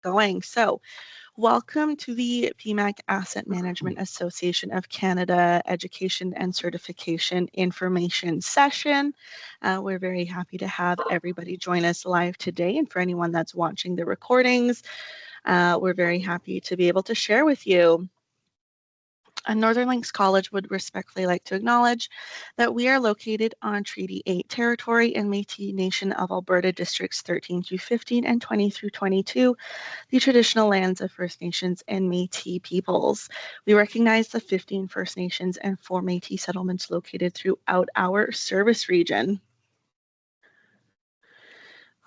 going. So, welcome to the PEMAC Asset Management Association of Canada Education and Certification Information Session. We're very happy to have everybody join us live today, and for anyone that's watching the recordings, we're very happy to be able to share with you. Northern Links College would respectfully like to acknowledge that we are located on Treaty 8 territory in Métis Nation of Alberta Districts 13 through 15 and 20 through 22, the traditional lands of First Nations and Métis peoples. We recognize the 15 First Nations and 4 Métis settlements located throughout our service region.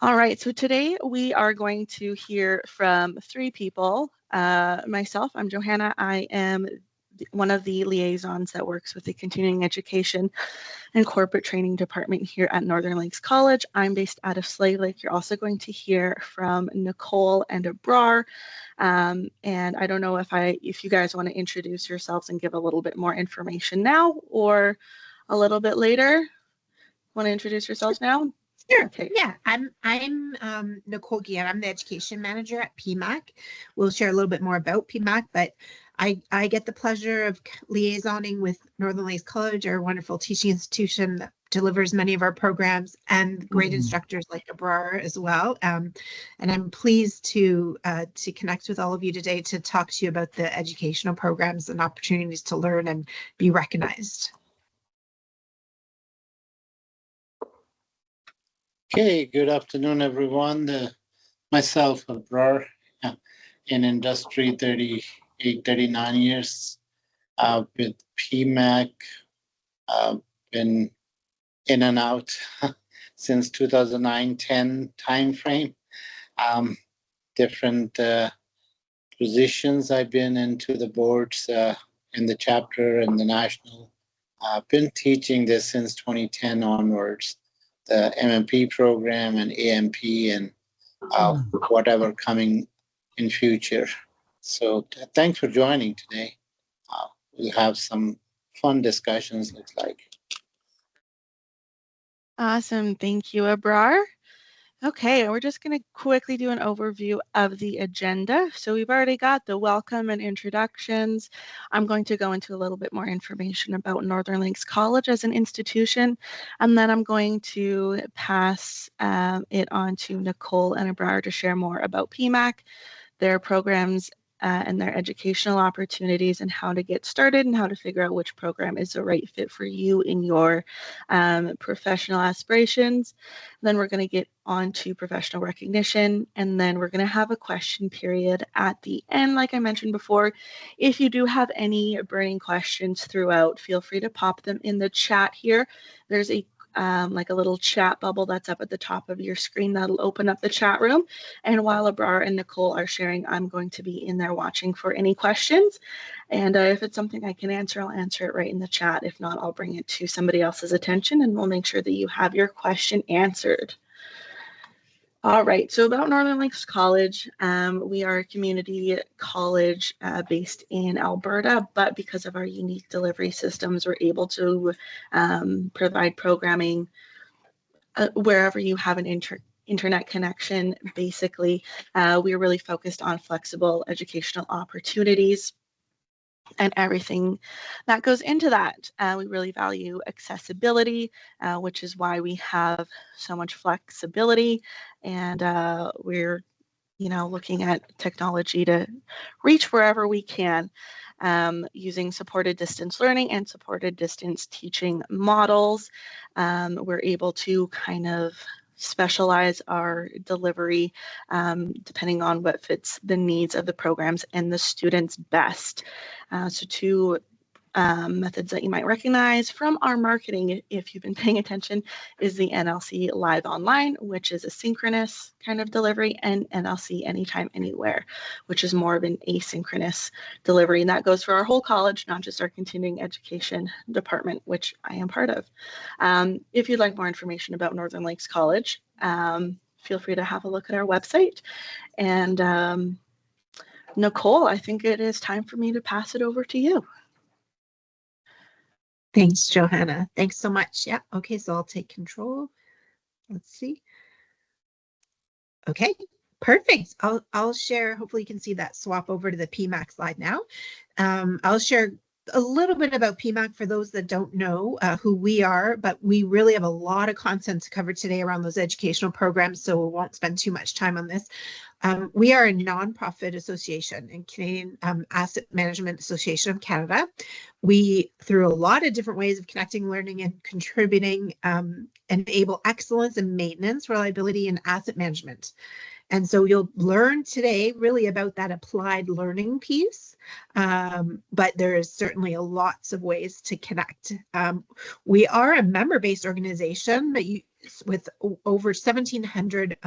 All right, so today we are going to hear from 3 people. Myself, I'm Johanna. I am one of the liaisons that works with the Continuing Education and Corporate Training Department here at Northern Lakes College. I'm based out of Slave Lake. You're also going to hear from Nicole and Abrar. And I don't know if you guys want to introduce yourselves and give a little bit more information now or a little bit later. Want to introduce yourselves now? Sure. Okay. Yeah, I'm Nicole Guillen. I'm the education manager at PEMAC. We'll share a little bit more about PEMAC, but I get the pleasure of liaisoning with Northern Lakes College, our wonderful teaching institution that delivers many of our programs, and great instructors like Abrar as well. And I'm pleased to connect with all of you today to talk to you about the educational programs and opportunities to learn and be recognized. Okay, good afternoon, everyone. Myself, Abrar, in industry 38, 39 years with PEMAC, been in and out since 2009-10 timeframe. Different positions I've been into the boards in the chapter and the national. I've been teaching this since 2010 onwards. The MMP program and AMP and whatever coming in future. So thanks for joining today. We'll have some fun discussions, looks like. Awesome. Thank you, Abrar. Okay, we're just going to quickly do an overview of the agenda. So we've already got the welcome and introductions. I'm going to go into a little bit more information about Northern Lakes College as an institution, and then I'm going to pass it on to Nicole and Abrar to share more about PEMAC, their programs, and their educational opportunities and how to get started and how to figure out which program is the right fit for you in your professional aspirations. Then we're going to get on to professional recognition, and then we're going to have a question period at the end. Like I mentioned before, if you do have any burning questions throughout, feel free to pop them in the chat here. There's a like a little chat bubble that's up at the top of your screen that'll open up the chat room. And while Abrar and Nicole are sharing, I'm going to be in there watching for any questions. And if it's something I can answer, I'll answer it right in the chat. If not, I'll bring it to somebody else's attention and we'll make sure that you have your question answered. All right, so about Northern Lakes College, we are a community college based in Alberta, but because of our unique delivery systems, we're able to provide programming wherever you have an internet connection. Basically, we're really focused on flexible educational opportunities and everything that goes into that. We really value accessibility, which is why we have so much flexibility, and we're looking at technology to reach wherever we can, using supported distance learning and supported distance teaching models. We're able to kind of specialize our delivery depending on what fits the needs of the programs and the students best. So two methods that you might recognize from our marketing, if you've been paying attention, is the NLC Live Online, which is a synchronous kind of delivery, and NLC Anytime Anywhere, which is more of an asynchronous delivery. And that goes for our whole college, not just our continuing education department, which I am part of. If you'd like more information about Northern Lakes College, feel free to have a look at our website. And Nicole, I think it is time for me to pass it over to you. Thanks, Johanna. Thanks so much. Yeah. Okay, so I'll take control. Let's see. Okay. Perfect. I'll share. Hopefully you can see that swap over to the PEMAC slide now. I'll share a little bit about PEMAC for those that don't know who we are, but we really have a lot of content to cover today around those educational programs, so we won't spend too much time on this. We are a nonprofit association in Canadian Asset Management Association of Canada. We, through a lot of different ways of connecting, learning, and contributing, enable excellence in maintenance, reliability, and asset management. And so you'll learn today really about that applied learning piece, but there is certainly lots of ways to connect. We are a member-based organization with over 1,700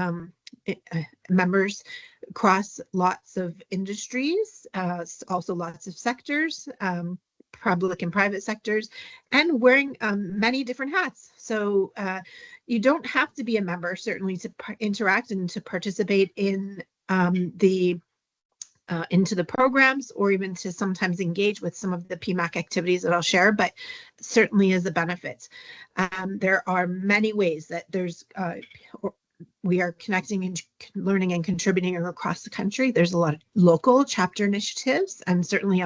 members across lots of industries, also lots of sectors, public and private sectors, and wearing many different hats. So you don't have to be a member, certainly, to interact and to participate in into the programs, or even to sometimes engage with some of the PEMAC activities that I'll share, but certainly is a benefit. There are many ways that we are connecting and learning and contributing across the country. There's a lot of local chapter initiatives, and certainly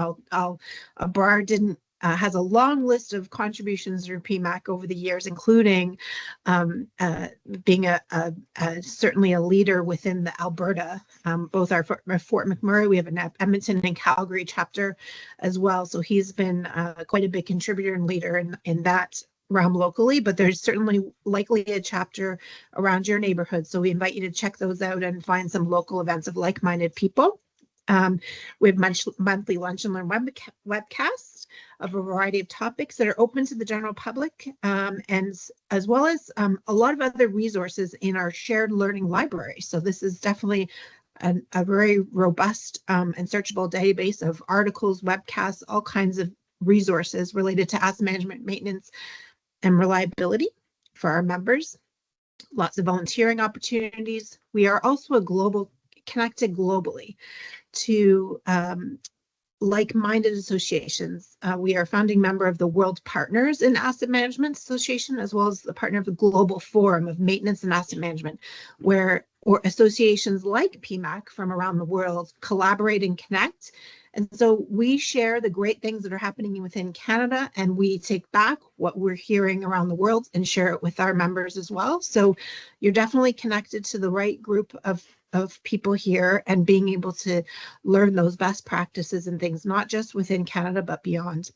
Abrar has a long list of contributions through PEMAC over the years, including being certainly a leader within the Alberta, both our Fort McMurray, we have an Edmonton and Calgary chapter as well. So he's been quite a big contributor and leader in that realm locally, but there's certainly likely a chapter around your neighborhood. So we invite you to check those out and find some local events of like-minded people. We have monthly Lunch and Learn webcasts of a variety of topics that are open to the general public, and as well as a lot of other resources in our shared learning library. So this is definitely a very robust and searchable database of articles, webcasts, all kinds of resources related to asset management, maintenance, and reliability for our members. Lots of volunteering opportunities. We are also connected globally to like-minded associations. We are a founding member of the World Partners in Asset Management Association, as well as the partner of the Global Forum of Maintenance and Asset Management, where associations like PEMAC from around the world collaborate and connect. And so we share the great things that are happening within Canada, and we take back what we're hearing around the world and share it with our members as well. So you're definitely connected to the right group of people here, and being able to learn those best practices and things, not just within Canada, but beyond.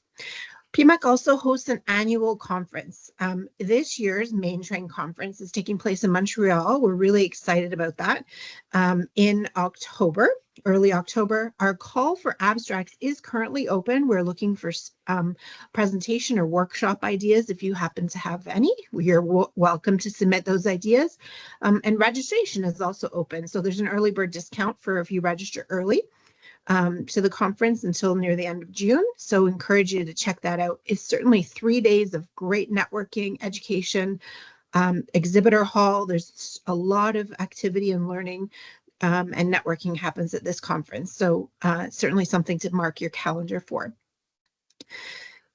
PEMAC also hosts an annual conference. This year's Main Train Conference is taking place in Montreal. We're really excited about that. In October, early October, our call for abstracts is currently open. We're looking for presentation or workshop ideas. If you happen to have any, you're welcome to submit those ideas. And registration is also open. So there's an early bird discount for if you register early to the conference until near the end of June. So encourage you to check that out. It's certainly 3 days of great networking, education, exhibitor hall. There's a lot of activity and learning and networking happens at this conference. So certainly something to mark your calendar for.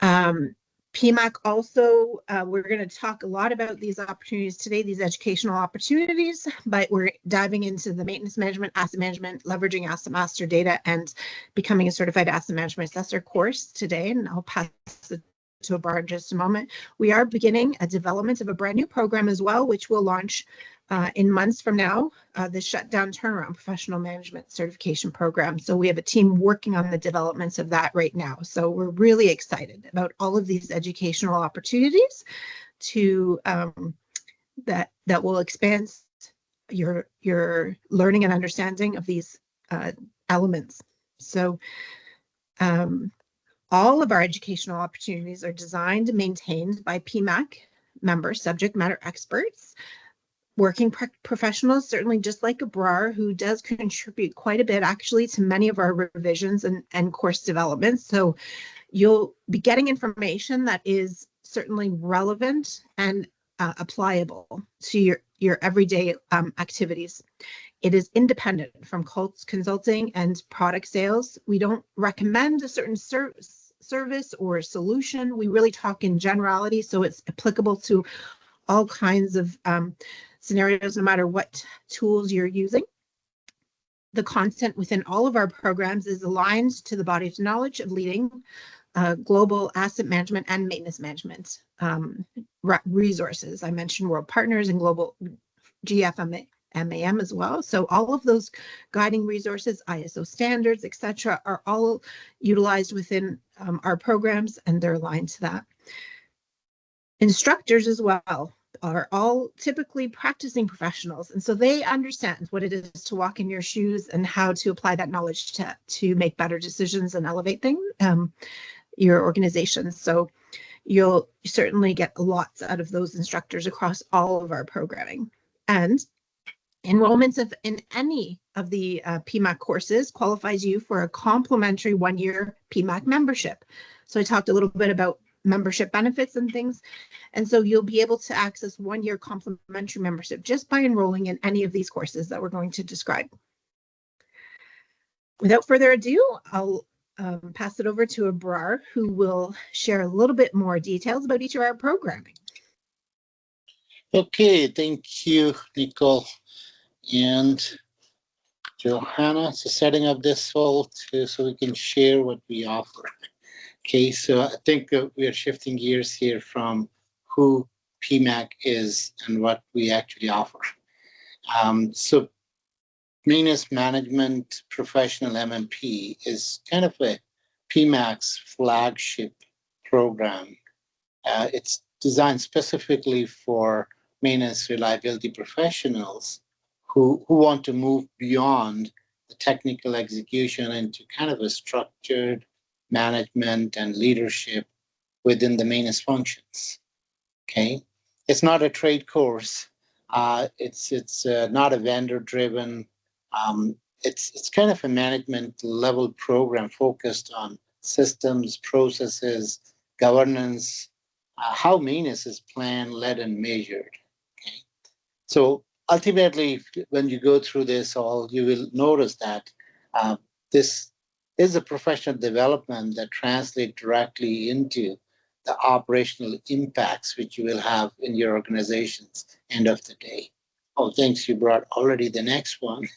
PEMAC also, we're going to talk a lot about these opportunities today, these educational opportunities, but we're diving into the maintenance management, asset management, leveraging asset master data, and becoming a certified asset management assessor course today. And I'll pass it to Abrar in just a moment. We are beginning a development of a brand new program as well, which will launch in months from now, the Shutdown Turnaround Professional Management Certification Program. So we have a team working on the developments of that right now. So we're really excited about all of these educational opportunities to that will expand your learning and understanding of these elements. So all of our educational opportunities are designed and maintained by PEMAC members, subject matter experts, working professionals, certainly just like Abrar, who does contribute quite a bit actually to many of our revisions and course developments. So you'll be getting information that is certainly relevant and applicable to your everyday activities. It is independent from consulting and product sales. We don't recommend a certain service or solution. We really talk in generality, so it's applicable to all kinds of scenarios, no matter what tools you're using. the content within all of our programs is aligned to the body of knowledge of leading global asset management and maintenance management resources. I mentioned World Partners and Global GFMAM as well. So all of those guiding resources, ISO standards, etc., are all utilized within our programs, and they're aligned to that. Instructors as well are all typically practicing professionals, and so they understand what it is to walk in your shoes and how to apply that knowledge to make better decisions and elevate things, your organization. So you'll certainly get lots out of those instructors across all of our programming. And enrollments in any of the PEMAC courses qualifies you for a complimentary one-year PEMAC membership. So I talked a little bit about membership benefits and things. And so you'll be able to access one-year complimentary membership just by enrolling in any of these courses that we're going to describe. Without further ado, I'll pass it over to Abrar, who will share a little bit more details about each of our programming. Okay, thank you, Nicole and Johanna. So setting up this all so we can share what we offer. Okay, so I think we are shifting gears here from who PEMAC is and what we actually offer. So Maintenance Management Professional MMP is kind of a PEMAC's flagship program. It's designed specifically for maintenance reliability professionals who want to move beyond the technical execution into kind of a structured management and leadership within the maintenance functions. Okay, it's not a trade course. It's not a vendor driven. It's kind of a management level program focused on systems, processes, governance, how maintenance is planned, led, and measured. Okay, so ultimately, when you go through this all, you will notice that this is a professional development that translates directly into the operational impacts which you will have in your organizations end of the day. Oh, thanks, you brought already the next one.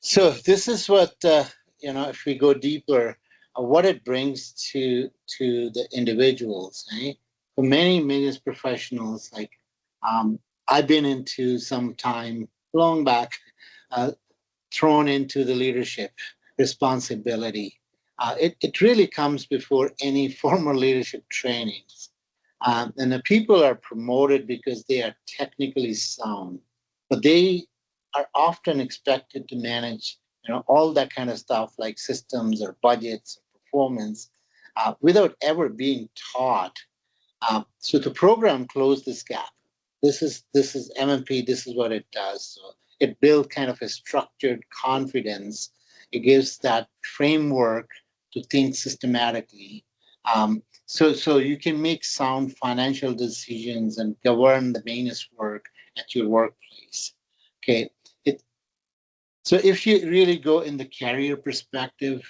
So this is what, if we go deeper, what it brings to the individuals. For many maintenance professionals, like I've been into some time long back, thrown into the leadership responsibility. It really comes before any formal leadership trainings. And the people are promoted because they are technically sound, but they are often expected to manage, all that kind of stuff like systems or budgets or performance without ever being taught. So the program closed this gap. This is MMP. This is what it does. So it builds kind of a structured confidence. It gives that framework to think systematically. So you can make sound financial decisions and govern the maintenance work at your workplace. Okay. So if you really go in the career perspective,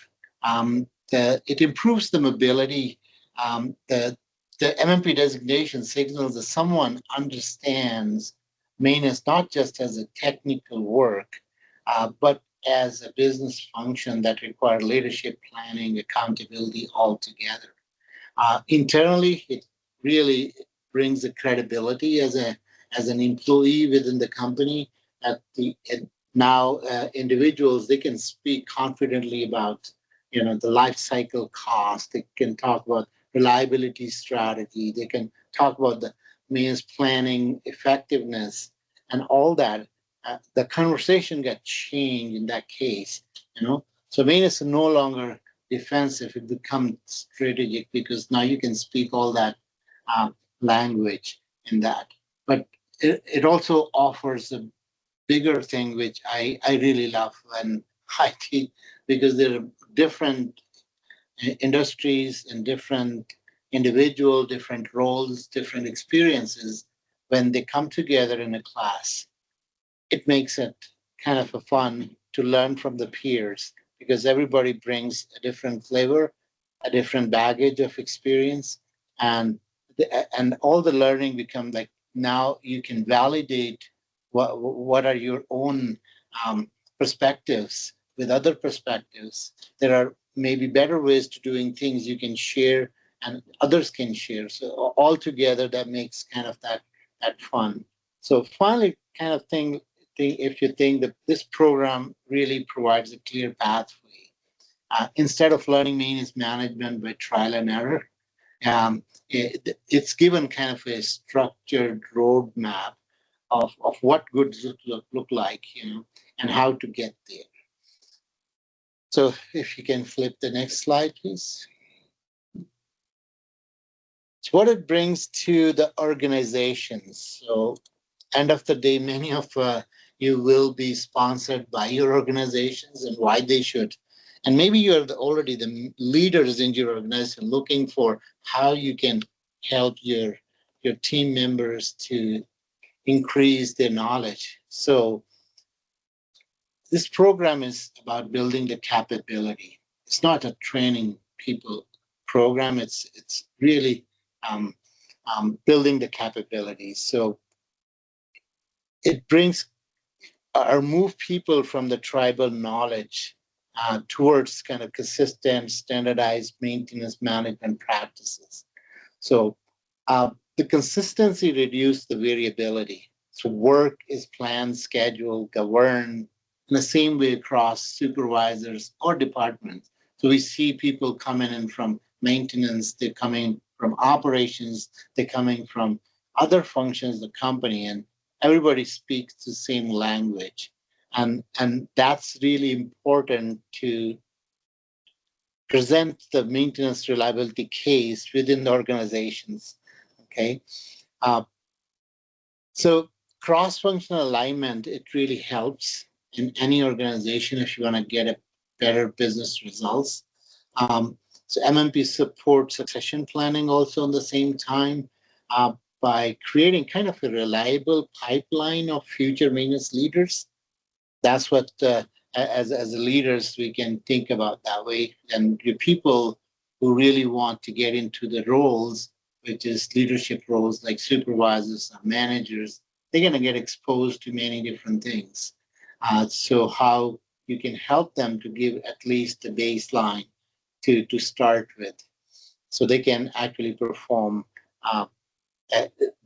it improves the mobility. The MMP designation signals that someone understands maintenance not just as a technical work, but as a business function that requires leadership, planning, accountability all together. Internally, it really brings the credibility as an employee within the company. Now individuals, they can speak confidently about the life cycle cost. They can talk about reliability strategy. They can talk about the maintenance planning effectiveness and all that. The conversation got changed in that case. So maintenance is no longer defensive. It becomes strategic because now you can speak all that language in that. But it also offers a bigger thing, which I really love when I teach, because there are different industries and different individuals, different roles, different experiences. When they come together in a class, it makes it kind of a fun to learn from the peers, because everybody brings a different flavor, a different baggage of experience, and all the learning become like, now you can validate what are your own perspectives with other perspectives. There are maybe better ways to doing things you can share and others can share. So all together that makes kind of that fun. So finally, kind of if you think that this program really provides a clear pathway, instead of learning maintenance management by trial and error, it's given kind of a structured roadmap of what good look like, and how to get there. So if you can flip the next slide, please. So what it brings to the organizations. So end of the day, many of you will be sponsored by your organizations and why they should. And maybe you're already the leaders in your organization looking for how you can help your team members to increase their knowledge. So this program is about building the capability. It's not a training people program. It's really building the capabilities. So it brings or move people from the tribal knowledge towards kind of consistent, standardized maintenance management practices. So the consistency reduces the variability. So work is planned, scheduled, governed in the same way across supervisors or departments. So we see people coming in from maintenance, they're coming from operations, they're coming from other functions of the company, and everybody speaks the same language. And that's really important to present the maintenance reliability case within the organizations. Okay. So cross-functional alignment, it really helps in any organization if you want to get a better business results. So MMP supports succession planning also at the same time by creating kind of a reliable pipeline of future maintenance leaders. That's what, as leaders, we can think about that way. And the people who really want to get into the roles, which is leadership roles like supervisors or managers, they're going to get exposed to many different things. So how you can help them to give at least the baseline to start with, so they can actually perform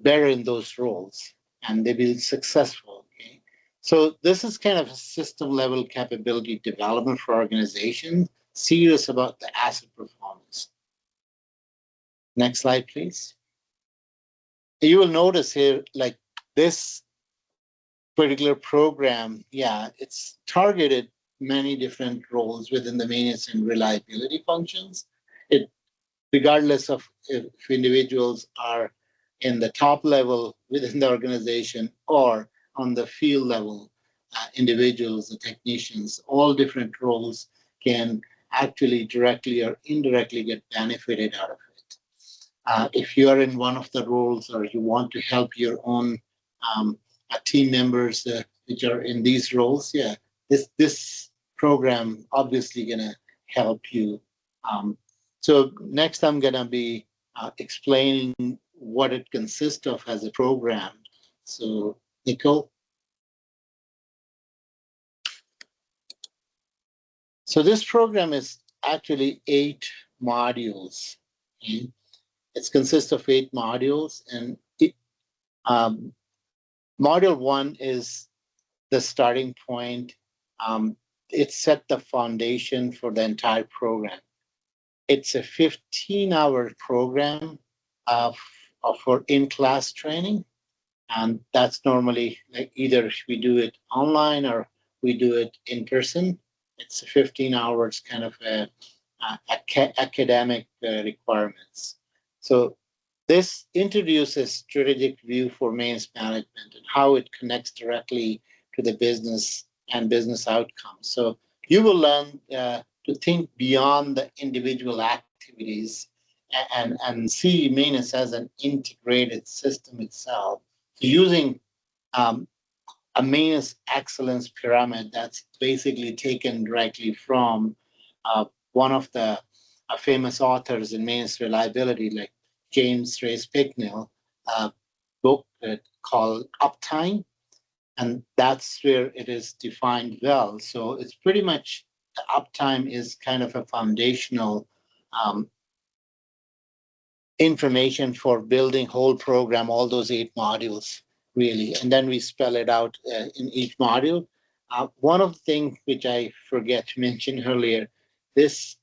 better in those roles and they will be successful. Okay? So this is kind of a system level capability development for organizations serious about the asset performance. Next slide, please. You will notice here, like this particular program, it's targeted many different roles within the maintenance and reliability functions. It, regardless of if individuals are in the top level within the organization or on the field level, individuals, the technicians, all different roles can actually directly or indirectly get benefited out of it. If you are in one of the roles or you want to help your own team members which are in these roles, this program obviously gonna help you. So next I'm gonna be explaining what it consists of as a program. So Nicole. So this program is actually 8 modules. Okay? It consists of 8 modules, and module 1 is the starting point. It set the foundation for the entire program. It's a 15-hour program for in-class training, and that's normally like either we do it online or we do it in person. It's 15 hours kind of academic requirements. So this introduces strategic view for maintenance management and how it connects directly to the business and business outcomes. So you will learn to think beyond the individual activities and see maintenance as an integrated system itself. So using a maintenance excellence pyramid that's basically taken directly from one of the famous authors in maintenance reliability, like James Race Picknell, book called Uptime. And that's where it is defined well. So it's pretty much the uptime is kind of a foundational information for building whole program, all those 8 modules, really. And then we spell it out in each module. One of the things which I forget to mention earlier, this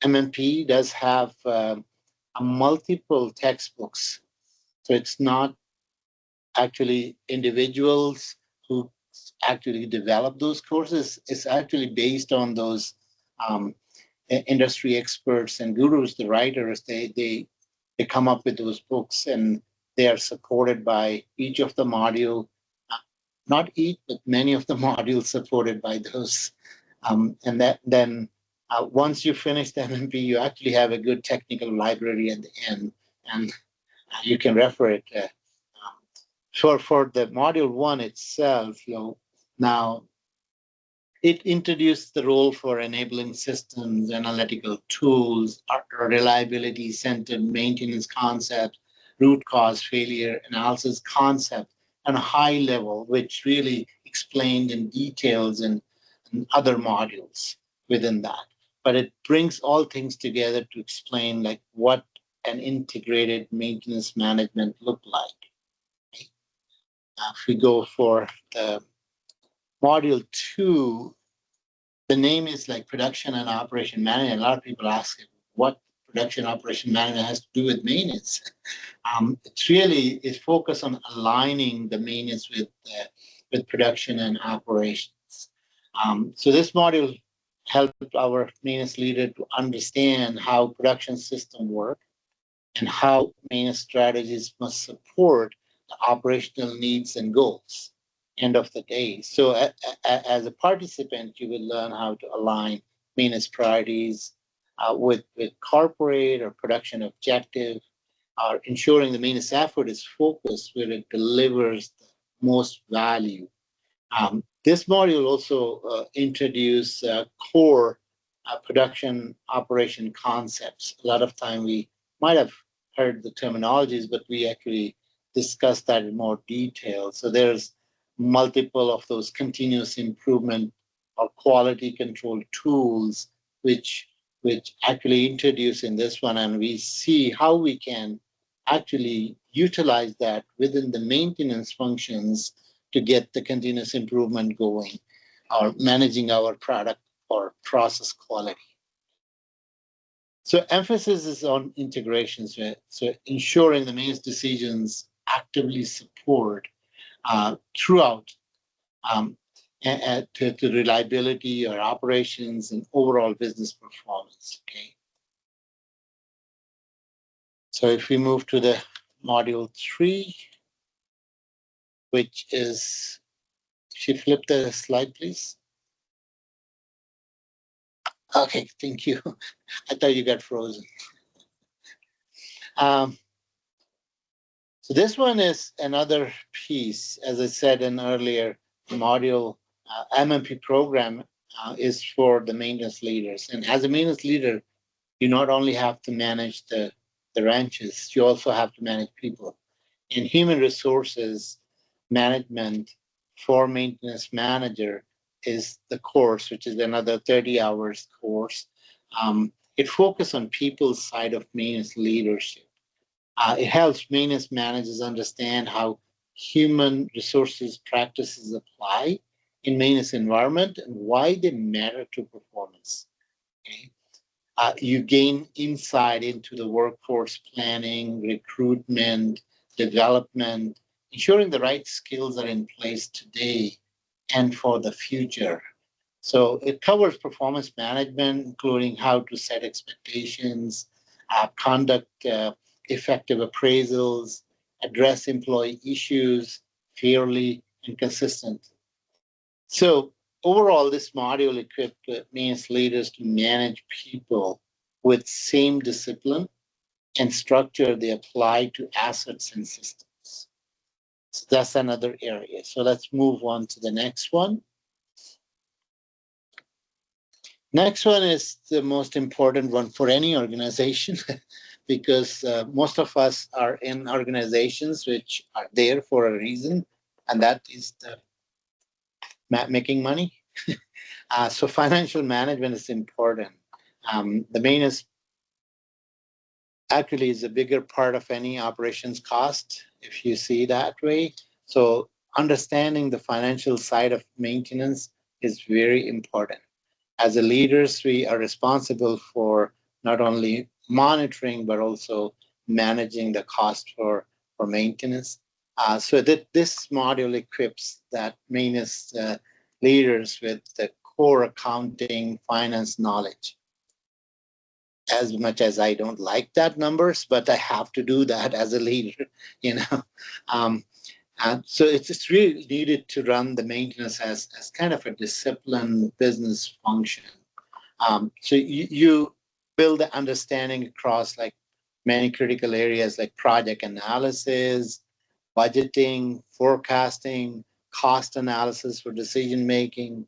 MMP does have a multiple textbooks. So it's not actually individuals who actually develop those courses. It's actually based on those um, industry experts and gurus, the writers. They come up with those books, and they are supported by each of the module. Not each, but many of the modules supported by those. And that then once you finish the MMP, you actually have a good technical library at the end, and you can refer it. For the module 1 itself, now it introduced the role for enabling systems, analytical tools, reliability-centered maintenance concepts, root cause failure analysis concept, and a high level, which really explained in details in other modules within that. But it brings all things together to explain like what an integrated maintenance management look like. If we go for the module 2, the name is like production and operation management. A lot of people ask what production operation management has to do with maintenance. It's really is focused on aligning the maintenance with production and operations. So this module helped our maintenance leader to understand how production system work and how maintenance strategies must support the operational needs and goals end of the day. So as a participant, you will learn how to align maintenance priorities with corporate or production objective, or ensuring the maintenance effort is focused where it delivers the most value. This module also introduced core production operation concepts. A lot of time we might have heard the terminologies, but we actually discussed that in more detail. So there's multiple of those continuous improvement or quality control tools, which actually introduce in this one, and we see how we can actually utilize that within the maintenance functions to get the continuous improvement going or managing our product or process quality. So emphasis is on integrations, so ensuring the maintenance decisions actively support throughout to reliability or operations and overall business performance. Okay. So if we move to the module 3, which is, if you flip the slide, please. Okay, thank you. I thought you got frozen. So this one is another piece, as I said in earlier module, MMP program is for the maintenance leaders. And as a maintenance leader, you not only have to manage the ranches, you also have to manage people. In human resources management for maintenance manager is the course, which is another 30 hours course. It focuses on people's side of maintenance leadership. It helps maintenance managers understand how human resources practices apply in maintenance environment and why they matter to performance. Okay? You gain insight into the workforce planning, recruitment, development, ensuring the right skills are in place today and for the future. So it covers performance management, including how to set expectations, conduct effective appraisals, address employee issues fairly and consistently. So overall, this module equipped maintenance leaders to manage people with same discipline and structure they apply to assets and systems. So that's another area. So let's move on to the next one. Next one is the most important one for any organization because most of us are in organizations which are there for a reason, and that is the making money. So financial management is important. The maintenance actually is a bigger part of any operations cost, if you see that way. So understanding the financial side of maintenance is very important. As a leaders, we are responsible for not only monitoring, but also managing the cost for maintenance. So that this module equips that maintenance leaders with the core accounting, finance knowledge. As much as I don't like that numbers, but I have to do that as a leader, you know. Um, and so it's really needed to run the maintenance as kind of a disciplined business function. So you build the understanding across like many critical areas like project analysis, budgeting, forecasting, cost analysis for decision making,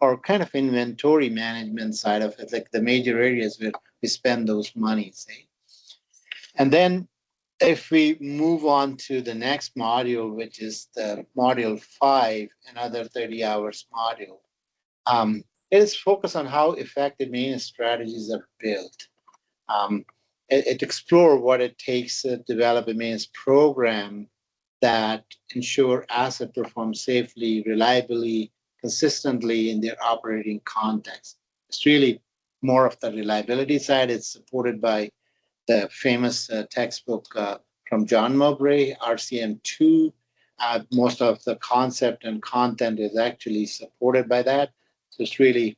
or kind of inventory management side of it, like the major areas where we spend those monies. Eh? And then if we move on to the next module, which is the module 5, another 30 hours module, it is focused on how effective maintenance strategies are built. It explores what it takes to develop a maintenance program that ensure asset perform safely, reliably, consistently in their operating context. It's really more of the reliability side. It's supported by the famous textbook from John Mowbray, RCM2. Most of the concept and content is actually supported by that. So it's really,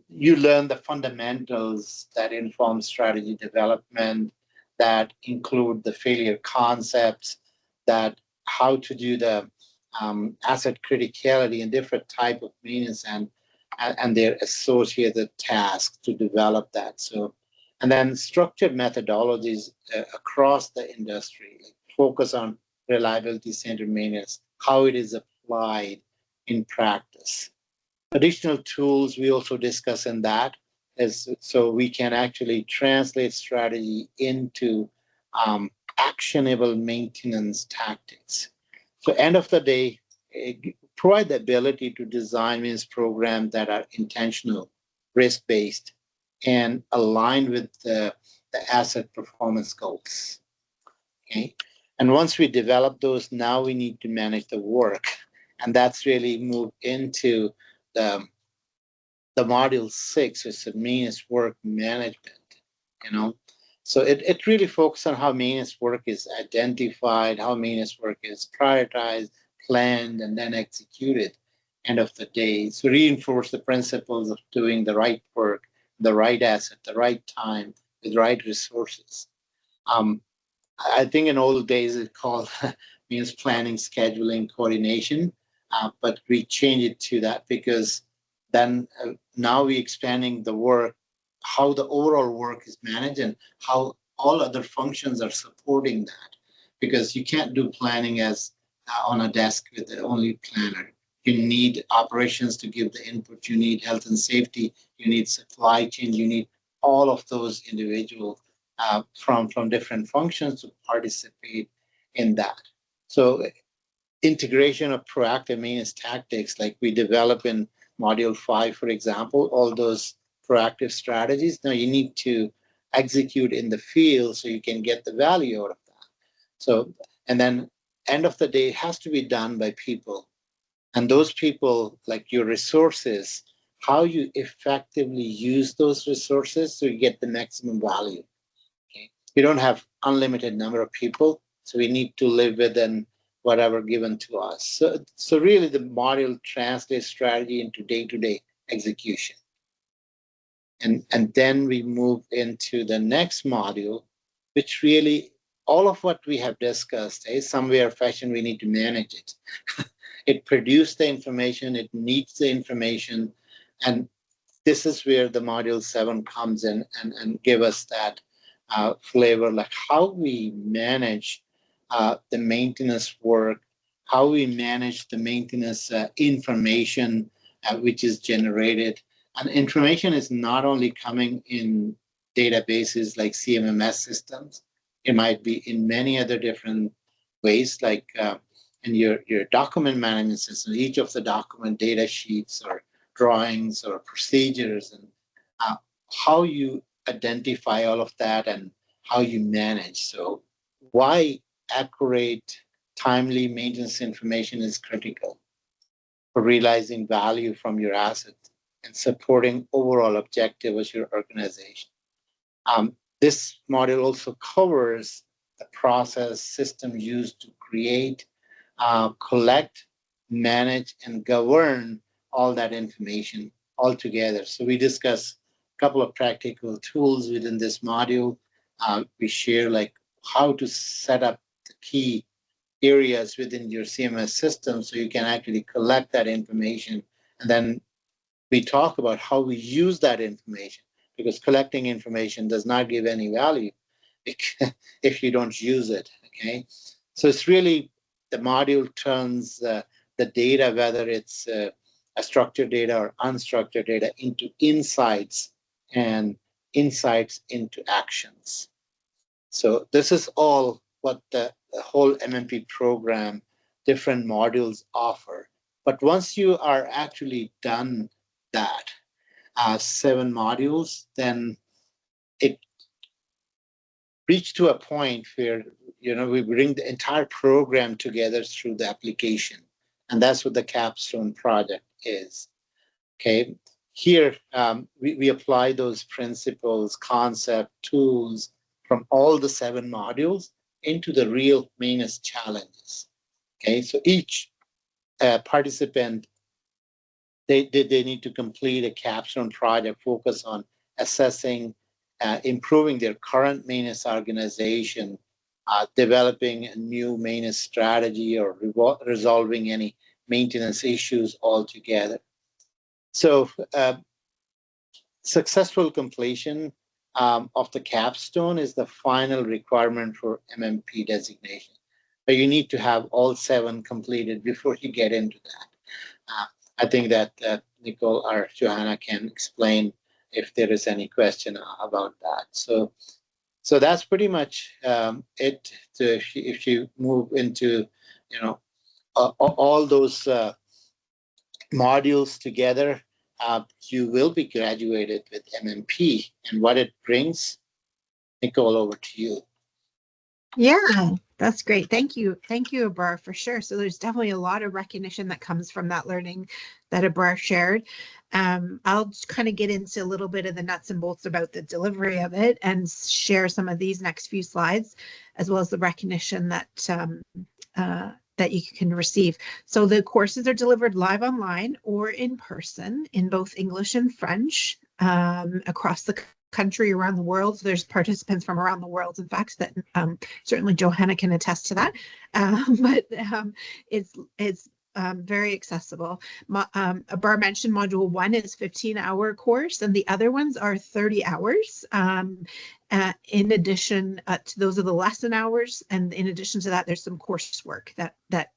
you learn the fundamentals that inform strategy development, that include the failure concepts, that how to do the asset criticality and different type of maintenance and their associated tasks to develop that. So, and then structured methodologies across the industry, like focus on reliability centered maintenance, how it is applied in practice. Additional tools we also discuss in that is so we can actually translate strategy into actionable maintenance tactics. So end of the day, provide the ability to design maintenance programs that are intentional, risk-based, and aligned with the asset performance goals. Okay. And once we develop those, now we need to manage the work. And that's really moved into the module 6, which is maintenance work management, you know. So it really focuses on how maintenance work is identified, how maintenance work is prioritized, planned, and then executed end of the day. So reinforce the principles of doing the right work, the right asset, the right time, with the right resources. I think in old days it called means planning, scheduling, coordination, but we changed it to that because then now we're expanding the work, how the overall work is managed and how all other functions are supporting that. Because you can't do planning as on a desk with the only planner. You need operations to give the input. You need health and safety. You need supply chain. You need all of those individuals from different functions to participate in that. So integration of proactive maintenance tactics, like we develop in module 5, for example, all those proactive strategies. Now you need to execute in the field so you can get the value out of that. So, and then end of the day, it has to be done by people. And those people, like your resources, how you effectively use those resources so you get the maximum value. Okay? We don't have unlimited number of people, so we need to live within whatever given to us. So really the module translates strategy into day-to-day execution. And then we move into the next module, which really all of what we have discussed, somewhere fashion we need to manage it. It produces the information, it needs the information, and this is where the module 7 comes in and give us that flavor, like how we manage the maintenance work, how we manage the maintenance information which is generated. And information is not only coming in databases like CMMS systems, it might be in many other different ways, like and your document management system, each of the document data sheets or drawings or procedures, and how you identify all of that and how you manage. So why accurate, timely maintenance information is critical for realizing value from your assets and supporting overall objective of your organization. This module also covers the process system used to create, collect, manage, and govern all that information all together. So we discuss a couple of practical tools within this module. We share like how to set up the key areas within your CMS system so you can actually collect that information. And then we talk about how we use that information, because collecting information does not give any value if you don't use it. Okay, so it's really the module turns the data, whether it's a structured data or unstructured data, into insights, and insights into actions. So this is all what the whole MMP program, different modules offer. But once you are actually done that, 7 modules, then it reached to a point where, we bring the entire program together through the application. And that's what the capstone project is. Okay. Here, we apply those principles, concept, tools from all the 7 modules into the real maintenance challenges. Okay. So each participant, they need to complete a capstone project focus on assessing, improving their current maintenance organization, developing a new maintenance strategy, or resolving any maintenance issues altogether. So successful completion of the capstone is the final requirement for MMP designation. But you need to have all 7 completed before you get into that. I think that Nicole or Johanna can explain if there is any question about that. So that's pretty much it. So if you move into, all those modules together, you will be graduated with MMP. And what it brings, Nicole, over to you. Yeah, that's great. Thank you. Thank you, Abrar, for sure. So there's definitely a lot of recognition that comes from that learning that Abrar shared. I'll kind of get into a little bit of the nuts and bolts about the delivery of it and share some of these next few slides, as well as the recognition that that you can receive. So the courses are delivered live online or in person in both English and French across the country, around the world. So there's participants from around the world, in fact, that certainly Johanna can attest to that. But it's very accessible. Abrar mentioned module 1 is 15-hour course, and the other ones are 30 hours. In addition to those are the lesson hours, and in addition to that, there's some coursework that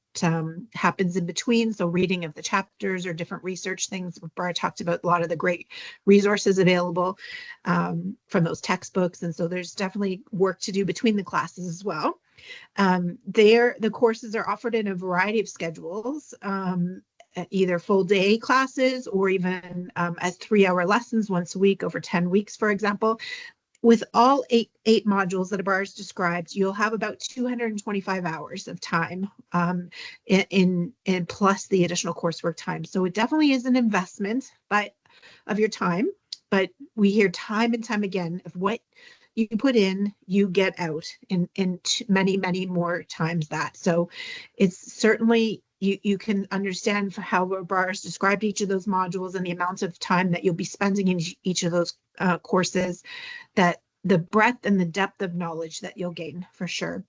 happens in between. So reading of the chapters or different research things. Abrar talked about a lot of the great resources available from those textbooks. And so there's definitely work to do between the classes as well. The courses are offered in a variety of schedules, either full day classes or even as 3-hour lessons once a week over 10 weeks, for example. With all eight modules that Abrar has described, you'll have about 225 hours of time in plus the additional coursework time. So it definitely is an investment of your time, but we hear time and time again of what you put in, you get out in many, many more times that. So it's certainly, you can understand how Abrar has described each of those modules and the amount of time that you'll be spending in each of those courses, that the breadth and the depth of knowledge that you'll gain for sure.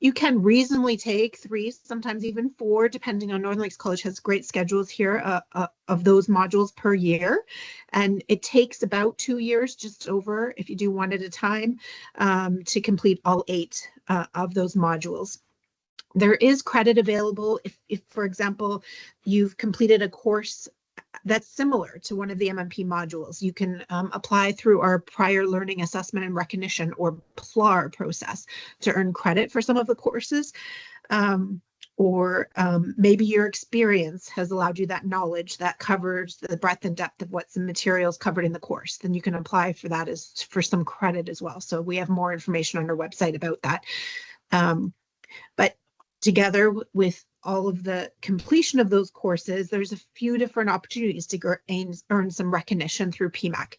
You can reasonably take 3, sometimes even 4, depending on Northern Lakes College has great schedules here of those modules per year. And it takes about 2 years, just over, if you do one at a time, to complete all 8 of those modules. There is credit available if, for example, you've completed a course that's similar to one of the MMP modules. You can apply through our prior learning assessment and recognition, or PLAR process, to earn credit for some of the courses. or maybe your experience has allowed you that knowledge that covers the breadth and depth of what's the materials covered in the course. Then you can apply for that as for some credit as well. So we have more information on our website about that. But together with all of the completion of those courses, there's a few different opportunities to earn some recognition through PEMAC.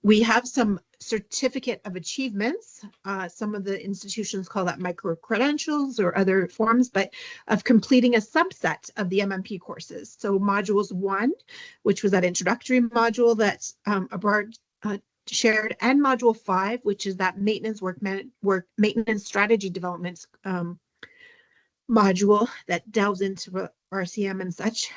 We have some certificate of achievements. Some of the institutions call that micro-credentials or other forms, but of completing a subset of the MMP courses. So modules 1, which was that introductory module that Abrard shared, and module 5, which is that maintenance maintenance strategy development module that delves into RCM and such.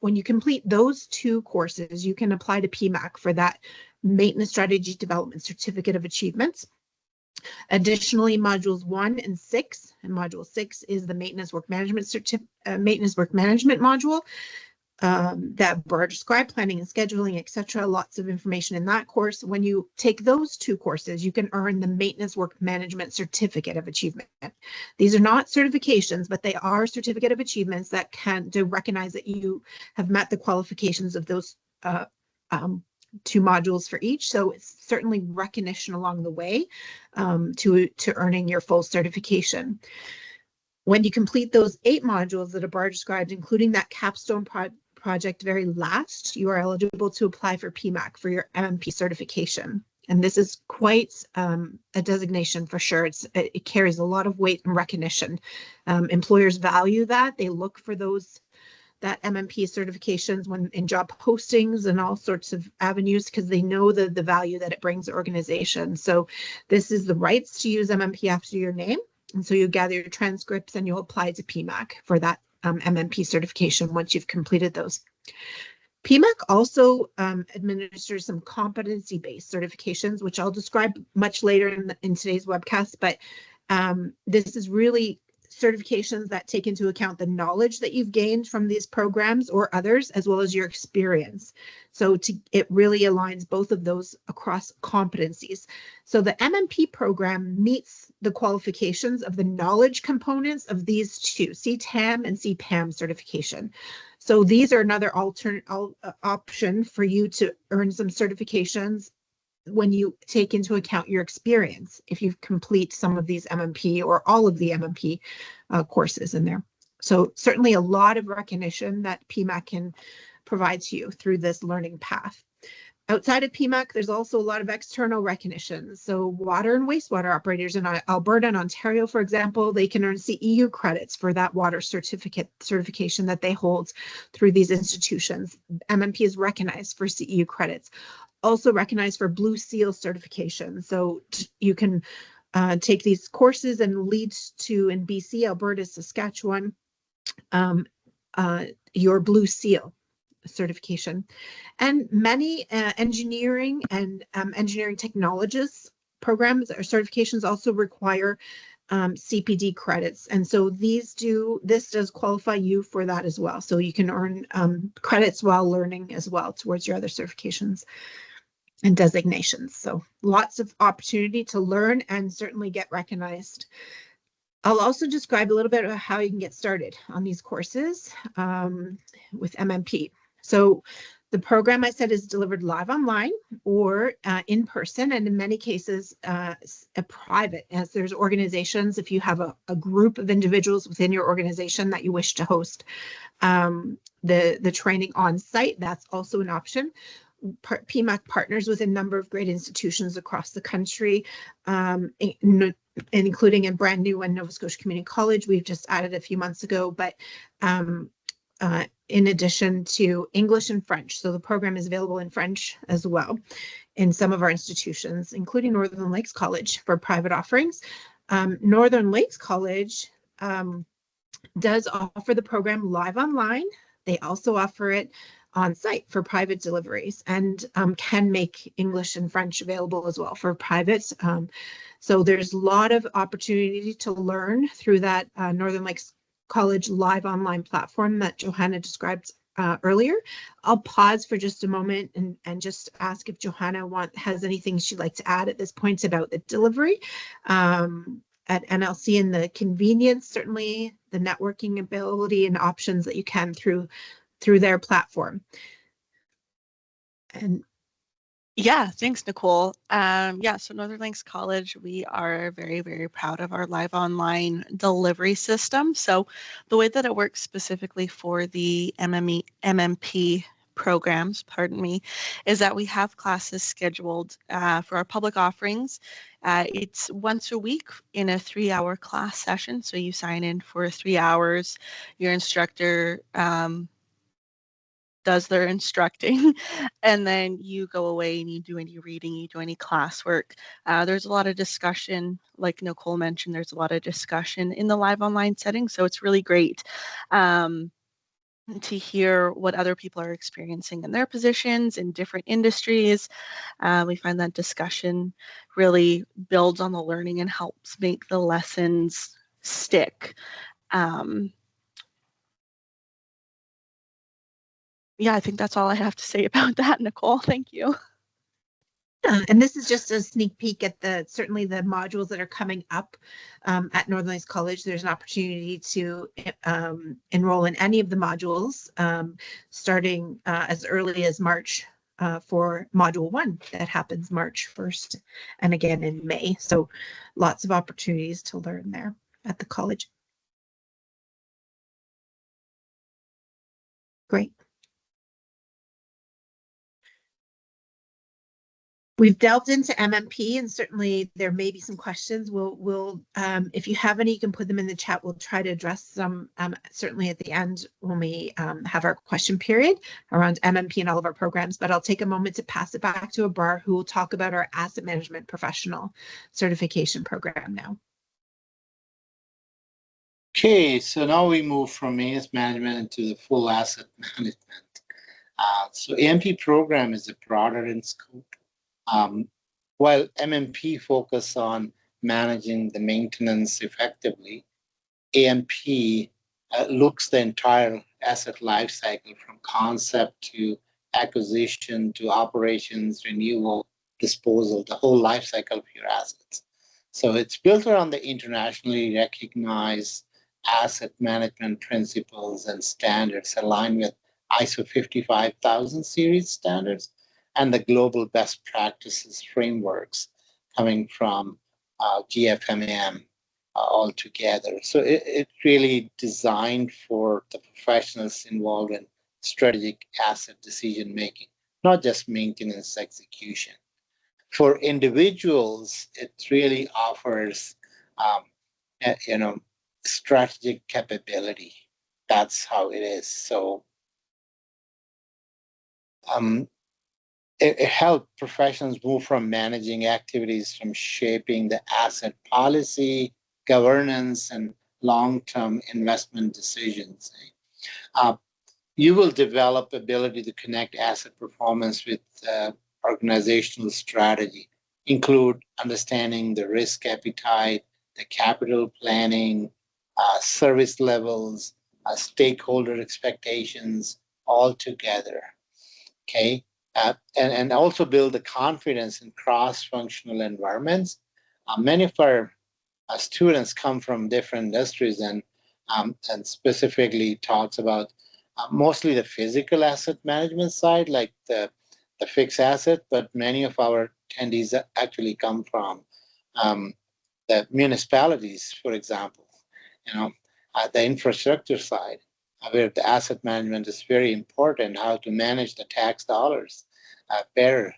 When you complete those 2 courses, you can apply to PEMAC for that maintenance strategy development certificate of achievements. Additionally, modules 1 and 6, and module 6 is the maintenance work management module. That Abrard described, planning and scheduling, etc. Lots of information in that course. When you take those 2 courses, you can earn the Maintenance Work Management Certificate of Achievement. These are not certifications, but they are certificate of achievements that can recognize that you have met the qualifications of those 2 modules for each. So it's certainly recognition along the way to earning your full certification. When you complete those 8 modules that Abrard described, including that capstone project very last, you are eligible to apply for PEMAC for your MMP certification. And this is quite a designation for sure. It carries a lot of weight and recognition. Employers value that. They look for that MMP certifications when in job postings and all sorts of avenues, because they know the value that it brings the organization. So this is the rights to use MMP after your name. And so you gather your transcripts and you'll apply to PEMAC for that MMP certification once you've completed those. PEMAC also administers some competency-based certifications, which I'll describe much later in today's webcast, but this is really certifications that take into account the knowledge that you've gained from these programs or others, as well as your experience. So it really aligns both of those across competencies. So the MMP program meets the qualifications of the knowledge components of these 2, CTAM and CPAM certification. So these are another alternate option for you to earn some certifications when you take into account your experience, if you complete some of these MMP or all of the MMP courses in there. So certainly a lot of recognition that PEMAC can provide to you through this learning path. Outside of PEMAC, there's also a lot of external recognition. So water and wastewater operators in Alberta and Ontario, for example, they can earn CEU credits for that water certification that they hold through these institutions. MMP is recognized for CEU credits. Also recognized for Blue Seal certification. So you can take these courses and lead to, in BC, Alberta, Saskatchewan, your Blue Seal certification. And many engineering and engineering technologists programs or certifications also require CPD credits. And so this does qualify you for that as well. So you can earn credits while learning as well towards your other certifications and designations. So lots of opportunity to learn and certainly get recognized. I'll also describe a little bit about how you can get started on these courses with MMP. So the program, I said, is delivered live online or in person, and in many cases a private, as there's organizations, if you have a group of individuals within your organization that you wish to host the training on site, that's also an option. PEMAC partners with a number of great institutions across the country, including a brand new one, Nova Scotia Community College. We've just added a few months ago, but in addition to English and French. So the program is available in French as well in some of our institutions, including Northern Lakes College for private offerings. Northern Lakes College does offer the program live online. They also offer it on site for private deliveries and can make English and French available as well for private. So there's a lot of opportunity to learn through that Northern Lakes College live online platform that Johanna described earlier. I'll pause for just a moment and just ask if Johanna has anything she'd like to add at this point about the delivery. at NLC and the convenience, certainly the networking ability and options that you can through their platform. And yeah, thanks, Nicole. Yeah, so Northern Lakes College, we are very, very proud of our live online delivery system. So the way that it works specifically for the MMP programs, pardon me, is that we have classes scheduled for our public offerings. It's once a week in a 3-hour class session. So you sign in for 3 hours. Your instructor does their instructing, and then you go away and you do any reading, you do any classwork. There's a lot of discussion, like Nicole mentioned, there's a lot of discussion in the live online setting, so it's really great to hear what other people are experiencing in their positions in different industries. We find that discussion really builds on the learning and helps make the lessons stick. Yeah, I think that's all I have to say about that, Nicole. Thank you. And this is just a sneak peek at certainly the modules that are coming up at Northern Lights College. There's an opportunity to enroll in any of the modules starting as early as March for Module 1 that happens March 1st and again in May. So lots of opportunities to learn there at the college. Great. We've delved into MMP, and certainly there may be some questions. We'll if you have any, you can put them in the chat. We'll try to address them certainly at the end when we have our question period around MMP and all of our programs. But I'll take a moment to pass it back to Abrar, who will talk about our asset management professional certification program now. Okay, so now we move from maintenance management into the full asset management. So AMP program is broader in scope. While MMP focus on managing the maintenance effectively, AMP looks the entire asset life cycle from concept to acquisition to operations, renewal, disposal, the whole life cycle of your assets. So it's built around the internationally recognized asset management principles and standards aligned with ISO 55000 series standards and the global best practices frameworks coming from GFMM altogether. So it's really designed for the professionals involved in strategic asset decision making, not just maintenance execution. For individuals, it really offers, strategic capability. That's how it is. So it helps professionals move from managing activities from shaping the asset policy, governance, and long-term investment decisions. You will develop ability to connect asset performance with organizational strategy, include understanding the risk appetite, the capital planning, service levels, stakeholder expectations, all together. Okay. And also build the confidence in cross-functional environments. Many of our students come from different industries and specifically talks about mostly the physical asset management side, like the fixed asset, but many of our attendees actually come from the municipalities, for example, the infrastructure side, where the asset management is very important, how to manage the tax dollars better.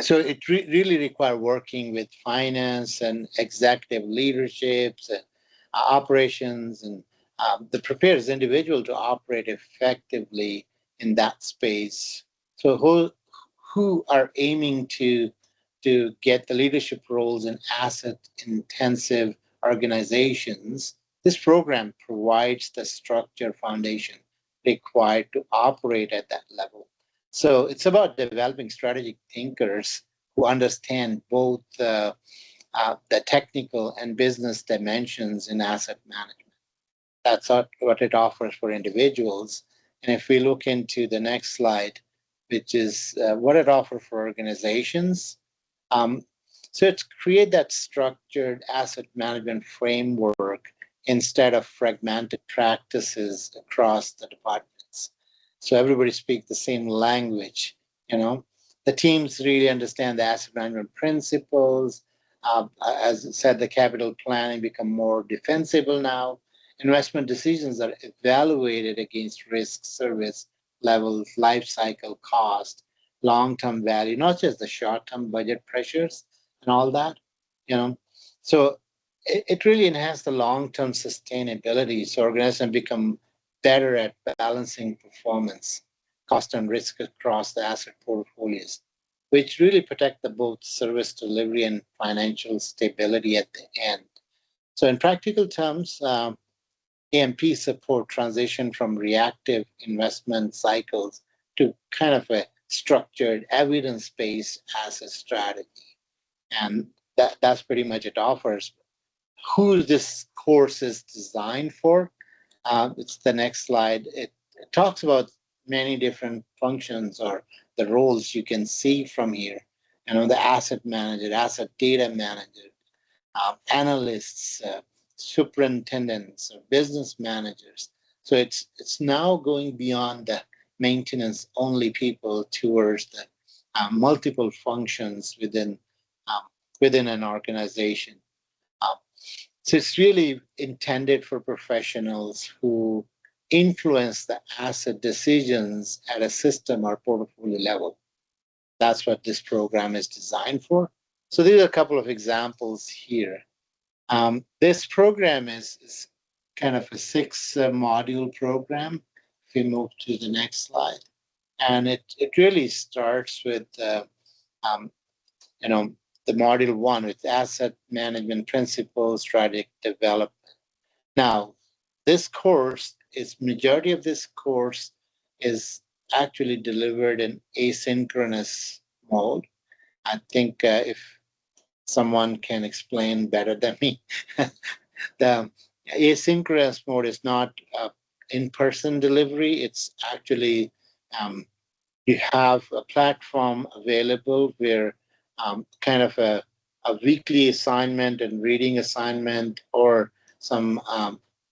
So it really requires working with finance and executive leaderships and operations, and that prepares individual to operate effectively in that space. So who are aiming to get the leadership roles in asset intensive organizations, this program provides the structure foundation required to operate at that level. So it's about developing strategic thinkers who understand both the technical and business dimensions in asset management. That's what it offers for individuals. And if we look into the next slide, which is what it offers for organizations, So it's create that structured asset management framework instead of fragmented practices across the departments. So everybody speaks the same language, you know. The teams really understand the asset management principles. As I said, the capital planning become more defensible now. Investment decisions are evaluated against risk, service levels, life cycle cost, long-term value, not just the short-term budget pressures and all that, you know. So it really enhanced the long-term sustainability. So organizations become better at balancing performance, cost and risk across the asset portfolios, which really protect the both service delivery and financial stability at the end. So in practical terms, AMP support transition from reactive investment cycles to kind of a structured evidence-based asset strategy. And that's pretty much it offers. Who this course is designed for? It's the next slide. It talks about many different functions or the roles you can see from here. You know, the asset manager, asset data manager, analysts, superintendents, or business managers. So it's now going beyond the maintenance only people towards the multiple functions um, within an organization. Um, so it's really intended for professionals who influence the asset decisions at a system or portfolio level. That's what this program is designed for. So these are a couple of examples here. This program is kind of a six module program. If we move to the next slide, and it really starts with um, you know, the module one with asset management principles, strategic development. Now, this course is majority of this course is actually delivered in asynchronous mode. I think if someone can explain better than me, the asynchronous mode is not in-person delivery. It's actually you have a platform available where kind of a weekly assignment and reading assignment or some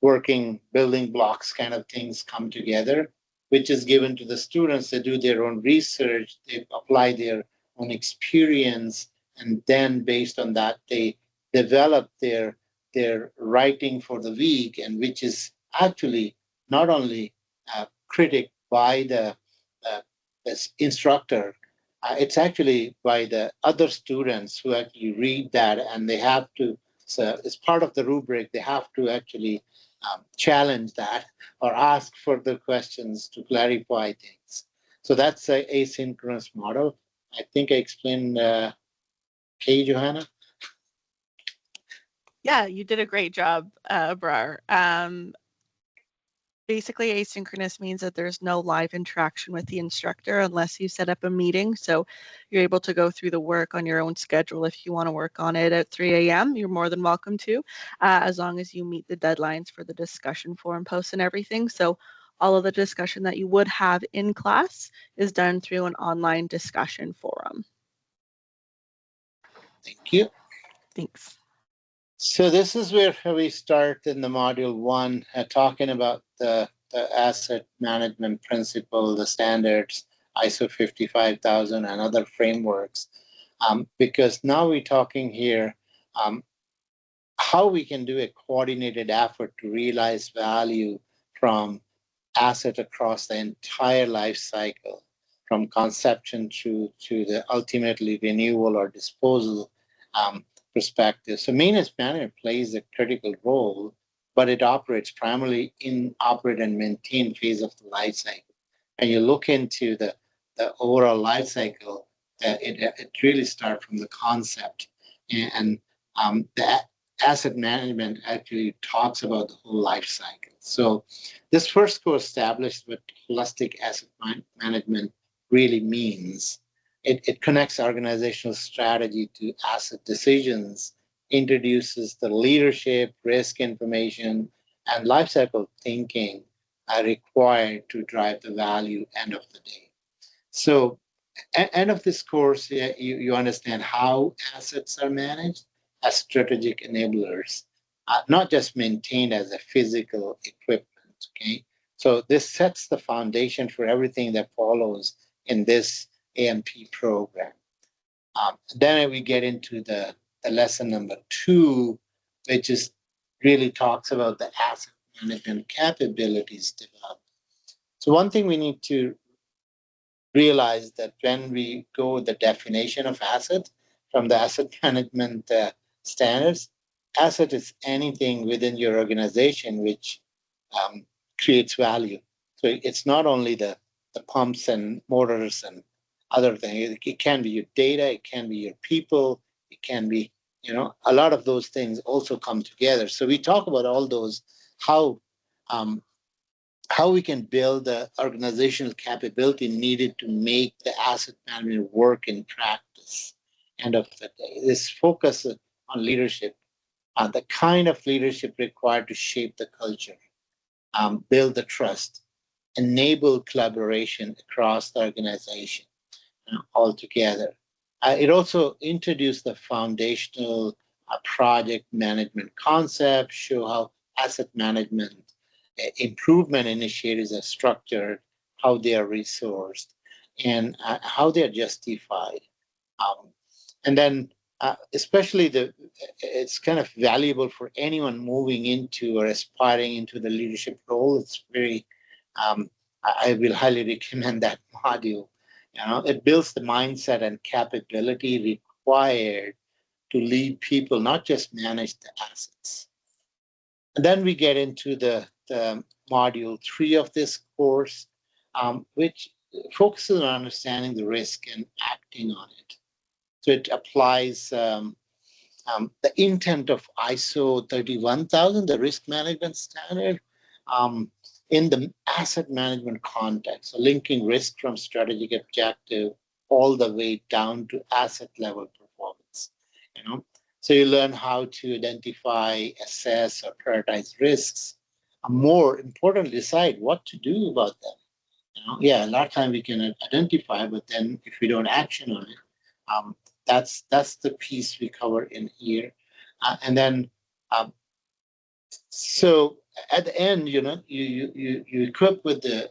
working building blocks kind of things come together, which is given to the students. They do their own research, they apply their own experience, and then based on that, they develop their writing for the week, and which is actually not only critiqued by uh, the instructor, it's actually by the other students who actually read that, and they have to, so it's part of the rubric, they have to actually challenge that or ask further questions to clarify things. So that's a asynchronous model. I think I explained, okay, Johanna? Yeah, you did a great job, Brar. Basically, asynchronous means that there's no live interaction with the instructor unless you set up a meeting. So you're able to go through the work on your own schedule. If you want to work on it at 3 a.m., you're more than welcome to, as long as you meet the deadlines for the discussion forum posts and everything. So all of the discussion that you would have in class is done through an online discussion forum. Thank you. Thanks. So this is where we start in the module one, talking about the asset management principle, the standards, ISO 55000 and other frameworks. Because now we're talking here how we can do a coordinated effort to realize value from asset across the entire life cycle, from conception to the ultimately renewal or disposal perspective. So maintenance management plays a critical role, but it operates primarily in operate and maintain phase of the life cycle. And you look into the overall life cycle, it really starts from the concept. And the asset management actually talks about the whole life cycle. So this first course established what holistic asset management really means. It connects organizational strategy to asset decisions, introduces the leadership, risk information, and lifecycle thinking required to drive the value end of the day. So end of this course, you understand how assets are managed as strategic enablers, not just maintained as a physical equipment. Okay, so this sets the foundation for everything that follows in this AMP program. Then we get into the lesson number 2, which is really talks about the asset management capabilities developed. So one thing we need to realize that when we go with the definition of asset from the asset management standards, asset is anything within your organization which creates value. So it's not only the pumps and motors and other things. It can be your data, it can be your people, it can be, a lot of those things also come together. So we talk about all those, how um, how we can build the organizational capability needed to make the asset management work in practice. End of the day, this focus on leadership, the kind of leadership required to shape the culture, build the trust, enable collaboration across the organization altogether. It also introduced the foundational project management concept, show how asset management improvement initiatives are structured, how they are resourced, and how they are justified. Um, and then, especially it's kind of valuable for anyone moving into or aspiring into the leadership role. It's very, I will highly recommend that module. It builds the mindset and capability required to lead people, not just manage the assets. And then we get into the module 3 of this course, which focuses on understanding the risk and acting on it. So it applies the intent of ISO 31000, the risk management standard, um, in the asset management context, so linking risk from strategic objective all the way down to asset level performance. You know, so you learn how to identify, assess, or prioritize risks. And more importantly, decide what to do about them. Yeah, a lot of time we can identify, but then if we don't action on it, um, that's the piece we cover in here. And then, um, so at the end, you equip with the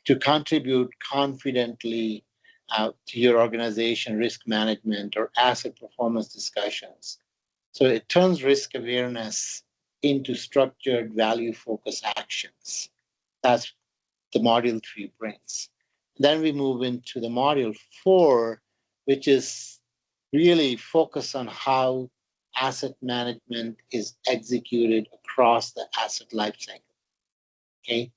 to contribute confidently to your organization risk management or asset performance discussions. So it turns risk awareness into structured value focused actions. That's the module 3 brings. Then we move into the module 4, which is really focus on how asset management is executed across the asset lifecycle. Okay,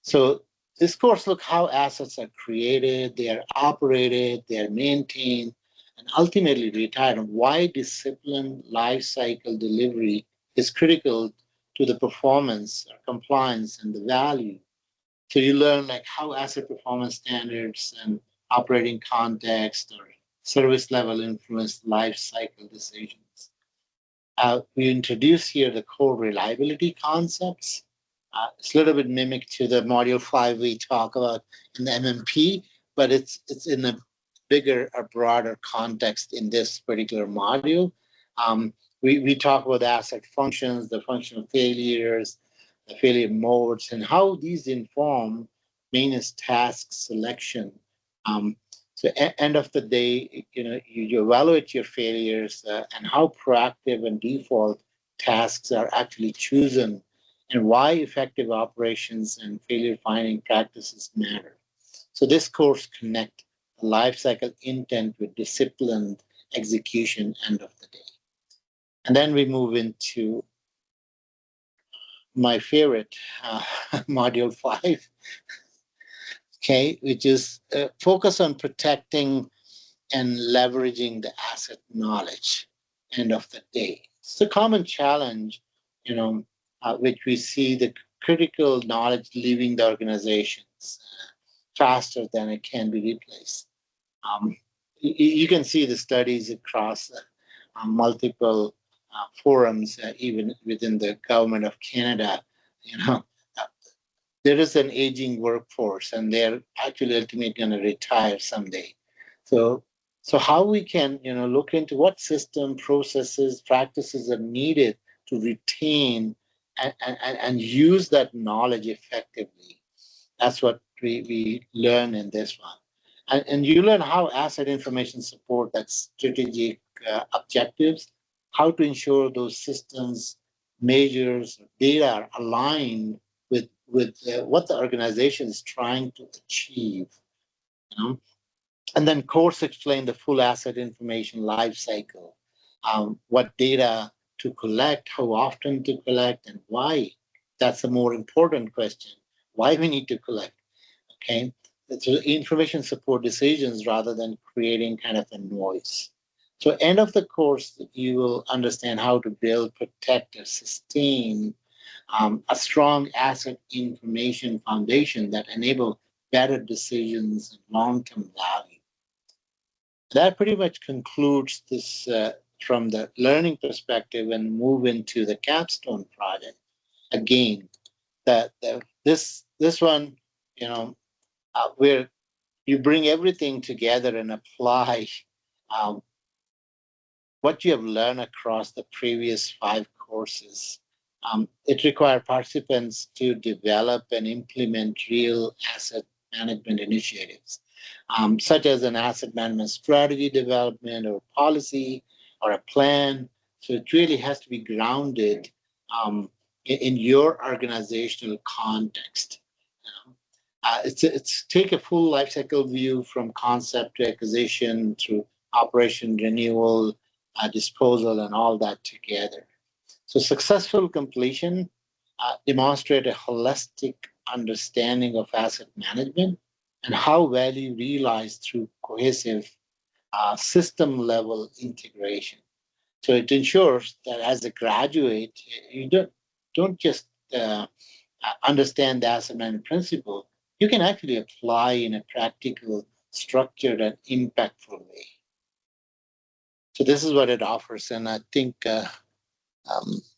so this course look how assets are created, they are operated, they are maintained, and ultimately retired, and why disciplined lifecycle delivery is critical to the performance or compliance and the value. So you learn like how asset performance standards and operating context or service level influence life cycle decisions. We introduce here the core reliability concepts. It's a little bit mimic to the module 5 we talk about in the MMP, but it's in a bigger or broader context in this particular module. We talk about asset functions, the functional failures, the failure modes, and how these inform maintenance task selection. So end of the day, you evaluate your failures and how proactive and default tasks are actually chosen, and why effective operations and failure finding practices matter. So this course connect the lifecycle intent with disciplined execution end of the day. And then we move into my favorite module 5, okay, which is focus on protecting and leveraging the asset knowledge end of the day. It's a common challenge, which we see the critical knowledge leaving the organizations faster than it can be replaced. You can see the studies across multiple forums, even within the government of Canada. Uh, there is an aging workforce, and they're actually ultimately going to retire someday. So, so how we can, look into what system, processes, practices are needed to retain and use that knowledge effectively. That's what we learn in this one. And you learn how asset information support that strategic objectives, how to ensure those systems, measures, data are aligned with what the organization is trying to achieve. You know? And then course explain the full asset information life cycle, what data to collect, how often to collect, and why. That's a more important question. Why we need to collect, okay? So information support decisions rather than creating kind of a noise. So end of the course, you will understand how to build, protect, or sustain a strong asset information foundation that enable better decisions and long-term value. That pretty much concludes this from the learning perspective and move into the capstone project. Again, this one, where you bring everything together and apply um, what you have learned across the previous 5 courses. It requires participants to develop and implement real asset management initiatives, such as an asset management strategy development or policy or a plan. So it really has to be grounded in your organizational context. It's take a full life cycle view from concept to acquisition through operation renewal, disposal, and all that together. So successful completion demonstrate a holistic understanding of asset management and how value realized through cohesive system level integration. So it ensures that as a graduate, you don't just understand the asset management principle, you can actually apply in a practical, structured, and impactful way. So this is what it offers, and I think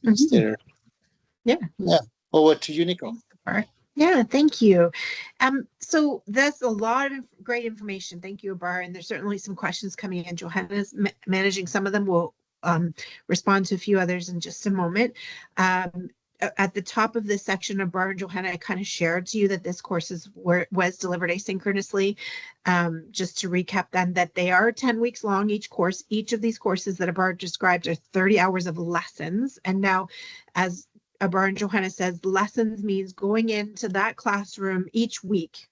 is there. Yeah. Yeah. Over to you, Nicole. Yeah, thank you. So that's a lot of great information. Thank you, Abar. And there's certainly some questions coming in. Johanna's managing some of them. We'll respond to a few others in just a moment. At the top of this section, Abar and Johanna, I kind of shared to you that this course was delivered asynchronously. Just to recap then, that they are 10 weeks long, each course. Each of these courses that Abar described are 30 hours of lessons. And now, as Abar and Johanna says, lessons means going into that classroom each week,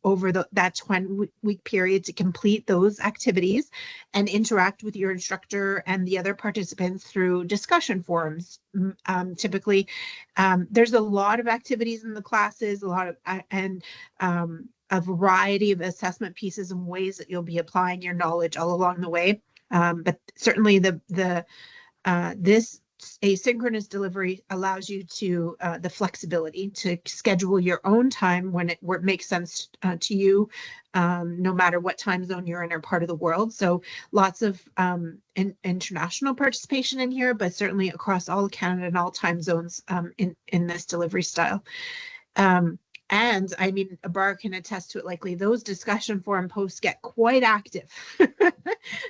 over that 20-week period to complete those activities and interact with your instructor and the other participants through discussion forums. Typically, there's a lot of activities in the classes, a variety of assessment pieces and ways that you'll be applying your knowledge all along the way. But certainly this asynchronous delivery allows you to the flexibility to schedule your own time where it makes sense to you, no matter what time zone you're in or part of the world. So lots of international participation in here, but certainly across all of Canada and all time zones in this delivery style. And I mean, Abar can attest to it likely, those discussion forum posts get quite active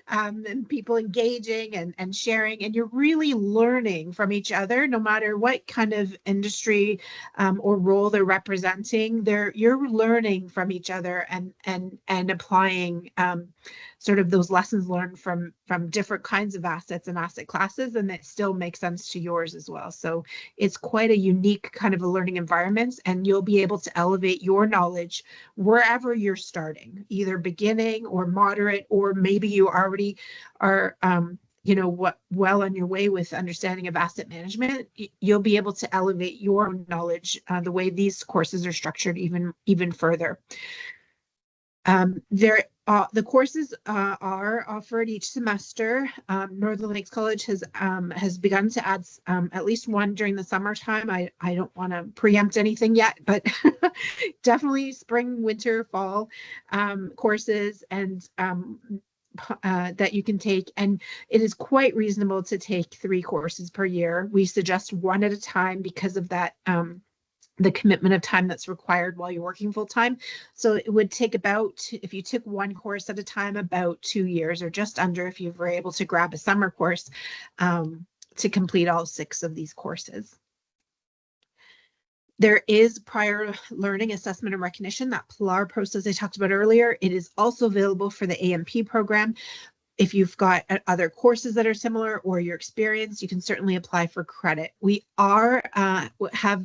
and people engaging and sharing, and you're really learning from each other, no matter what kind of industry or role they're representing. You're learning from each other and applying sort of those lessons learned from different kinds of assets and asset classes, and that still makes sense to yours as well. So it's quite a unique kind of a learning environment, and you'll be able to elevate your knowledge wherever you're starting, either beginning or moderate, or maybe you already are well on your way with understanding of asset management. You'll be able to elevate your knowledge the way these courses are structured even further. The courses are offered each semester. Northern Lakes College has begun to add at least one during the summertime. I don't want to preempt anything yet, but definitely spring, winter, fall courses and that you can take. And it is quite reasonable to take 3 courses per year. We suggest one at a time because of that the commitment of time that's required while you're working full time. So it would take about, if you took one course at a time, about 2 years or just under if you were able to grab a summer course to complete all 6 of these courses. There is prior learning assessment and recognition, that PLAR process I talked about earlier. It is also available for the AMP program. If you've got other courses that are similar or your experience, you can certainly apply for credit. We do have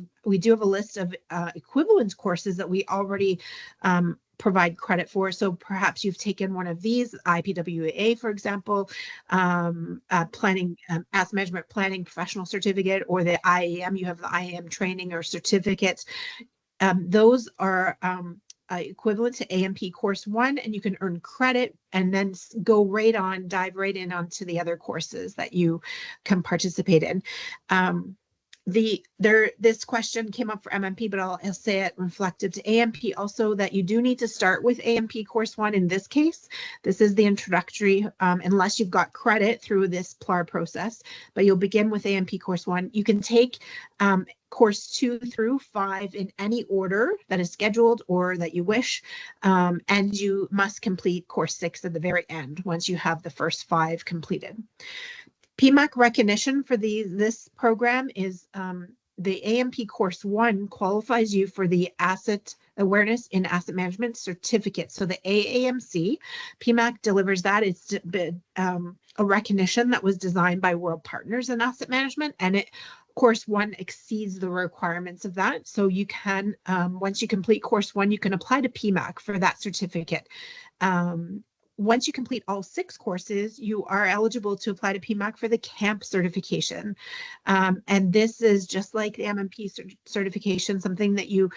a list of equivalent courses that we already provide credit for. So perhaps you've taken one of these, IPWA, for example, planning, asset management planning professional certificate, or the IAM, you have the IAM training or certificate. Those are equivalent to AMP course 1, and you can earn credit and then dive right in onto the other courses that you can participate in. This question came up for MMP, but I'll say it reflective to AMP also, that you do need to start with AMP course 1 in this case. This is the introductory, unless you've got credit through this PLAR process, but you'll begin with AMP course 1. You can take course 2 through 5 in any order that is scheduled or that you wish, and you must complete course 6 at the very end once you have the first 5 completed. PEMAC recognition for this program is the AMP course 1 qualifies you for the Asset Awareness in Asset Management certificate. So the AAMC, PEMAC delivers that. It's a recognition that was designed by World Partners in Asset Management, and course 1 exceeds the requirements of that. So you can, once you complete course 1, you can apply to PEMAC for that certificate. Once you complete all 6 courses, you are eligible to apply to PEMAC for the CAMP certification. And this is just like the MMP certification, something that you,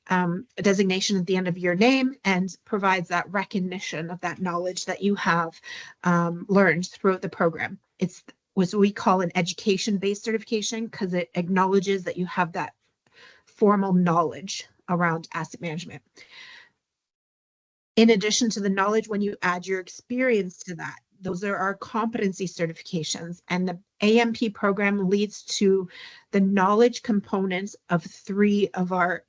a designation at the end of your name, and provides that recognition of that knowledge that you have learned throughout the program. It's what we call an education-based certification because it acknowledges that you have that formal knowledge around asset management. In addition to the knowledge, when you add your experience to that, those are our competency certifications, and the AMP program leads to the knowledge components of 3 of our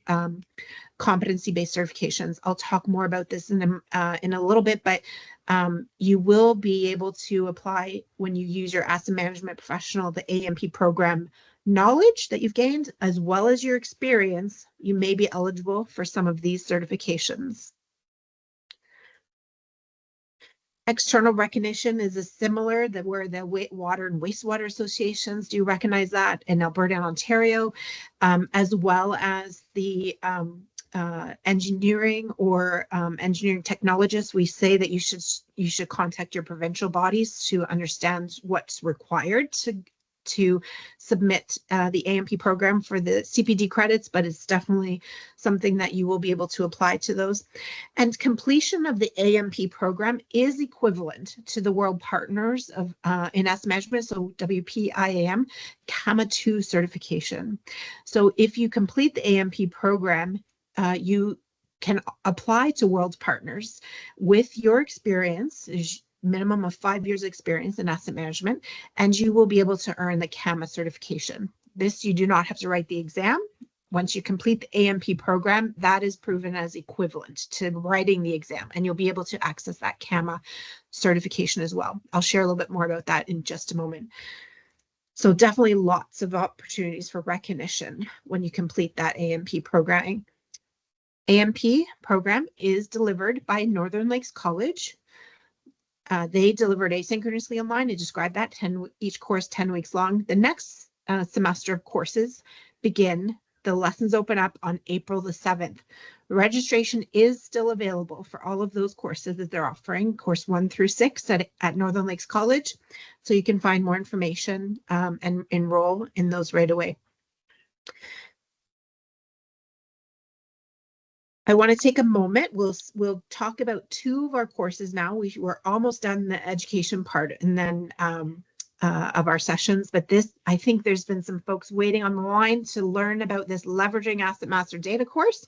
competency-based certifications. I'll talk more about this in a little bit, but you will be able to apply when you use your asset management professional, the AMP program knowledge that you've gained, as well as your experience. You may be eligible for some of these certifications. External recognition is a similar, where the water and wastewater associations do recognize that in Alberta and Ontario, as well as the engineering or engineering technologists. We say that you should contact your provincial bodies to understand what's required to submit the AMP program for the CPD credits, but it's definitely something that you will be able to apply to those. And completion of the AMP program is equivalent to the World Partners of in Asset Management, so WPIAM, CAMA 2 certification. So if you complete the AMP program, you can apply to World Partners with your experience, minimum of 5 years experience in asset management, and you will be able to earn the CAMA certification. This, you do not have to write the exam. Once you complete the AMP program, that is proven as equivalent to writing the exam, and you'll be able to access that CAMA certification as well. I'll share a little bit more about that in just a moment. So definitely lots of opportunities for recognition when you complete that AMP programming. AMP program is delivered by Northern Lakes College. They delivered asynchronously online. I described that, each course 10 weeks long. The next semester of courses begin. The lessons open up on April the 7th. Registration is still available for all of those courses that they're offering, course 1 through 6 at Northern Lakes College. So you can find more information and enroll in those right away. I want to take a moment. We'll talk about 2 of our courses now. We're almost done the education part, and then of our sessions. But this, I think there's been some folks waiting on the line to learn about this Leveraging Asset Master Data course.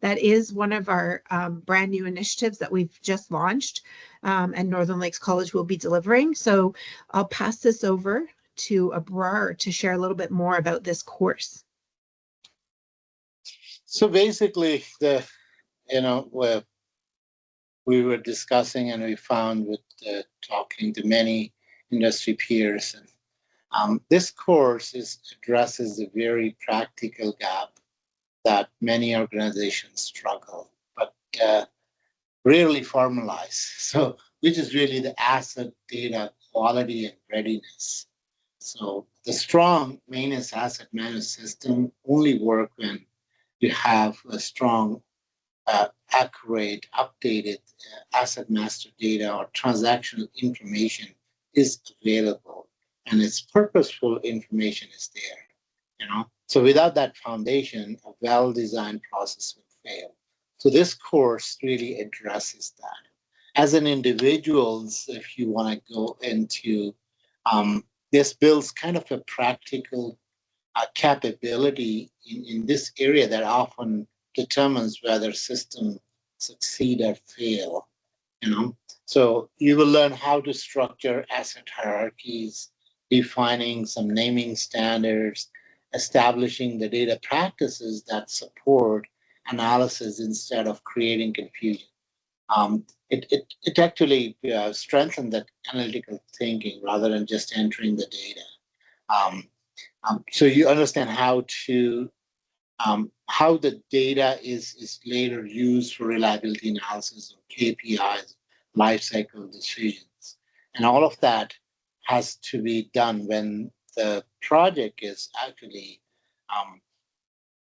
That is one of our brand new initiatives that we've just launched, and Northern Lakes College will be delivering. So I'll pass this over to Abrar to share a little bit more about this course. So basically, we were discussing and we found with talking to many industry peers, and this course addresses a very practical gap that many organizations struggle, but rarely formalize. So, which is really the asset data quality and readiness. So, the strong maintenance asset management system only work when you have a strong, accurate, updated asset master data or transactional information is available, and its purposeful information is there. So without that foundation, a well-designed process will fail. So this course really addresses that. As an individuals, if you want to go into this builds kind of a practical capability in this area that often determines whether systems succeed or fail. you know. So you will learn how to structure asset hierarchies, defining some naming standards, establishing the data practices that support analysis instead of creating confusion. It actually strengthens that analytical thinking rather than just entering the data. Um, so you understand how the data is later used for reliability analysis or KPIs, life cycle decisions. And all of that has to be done when the project is actually um,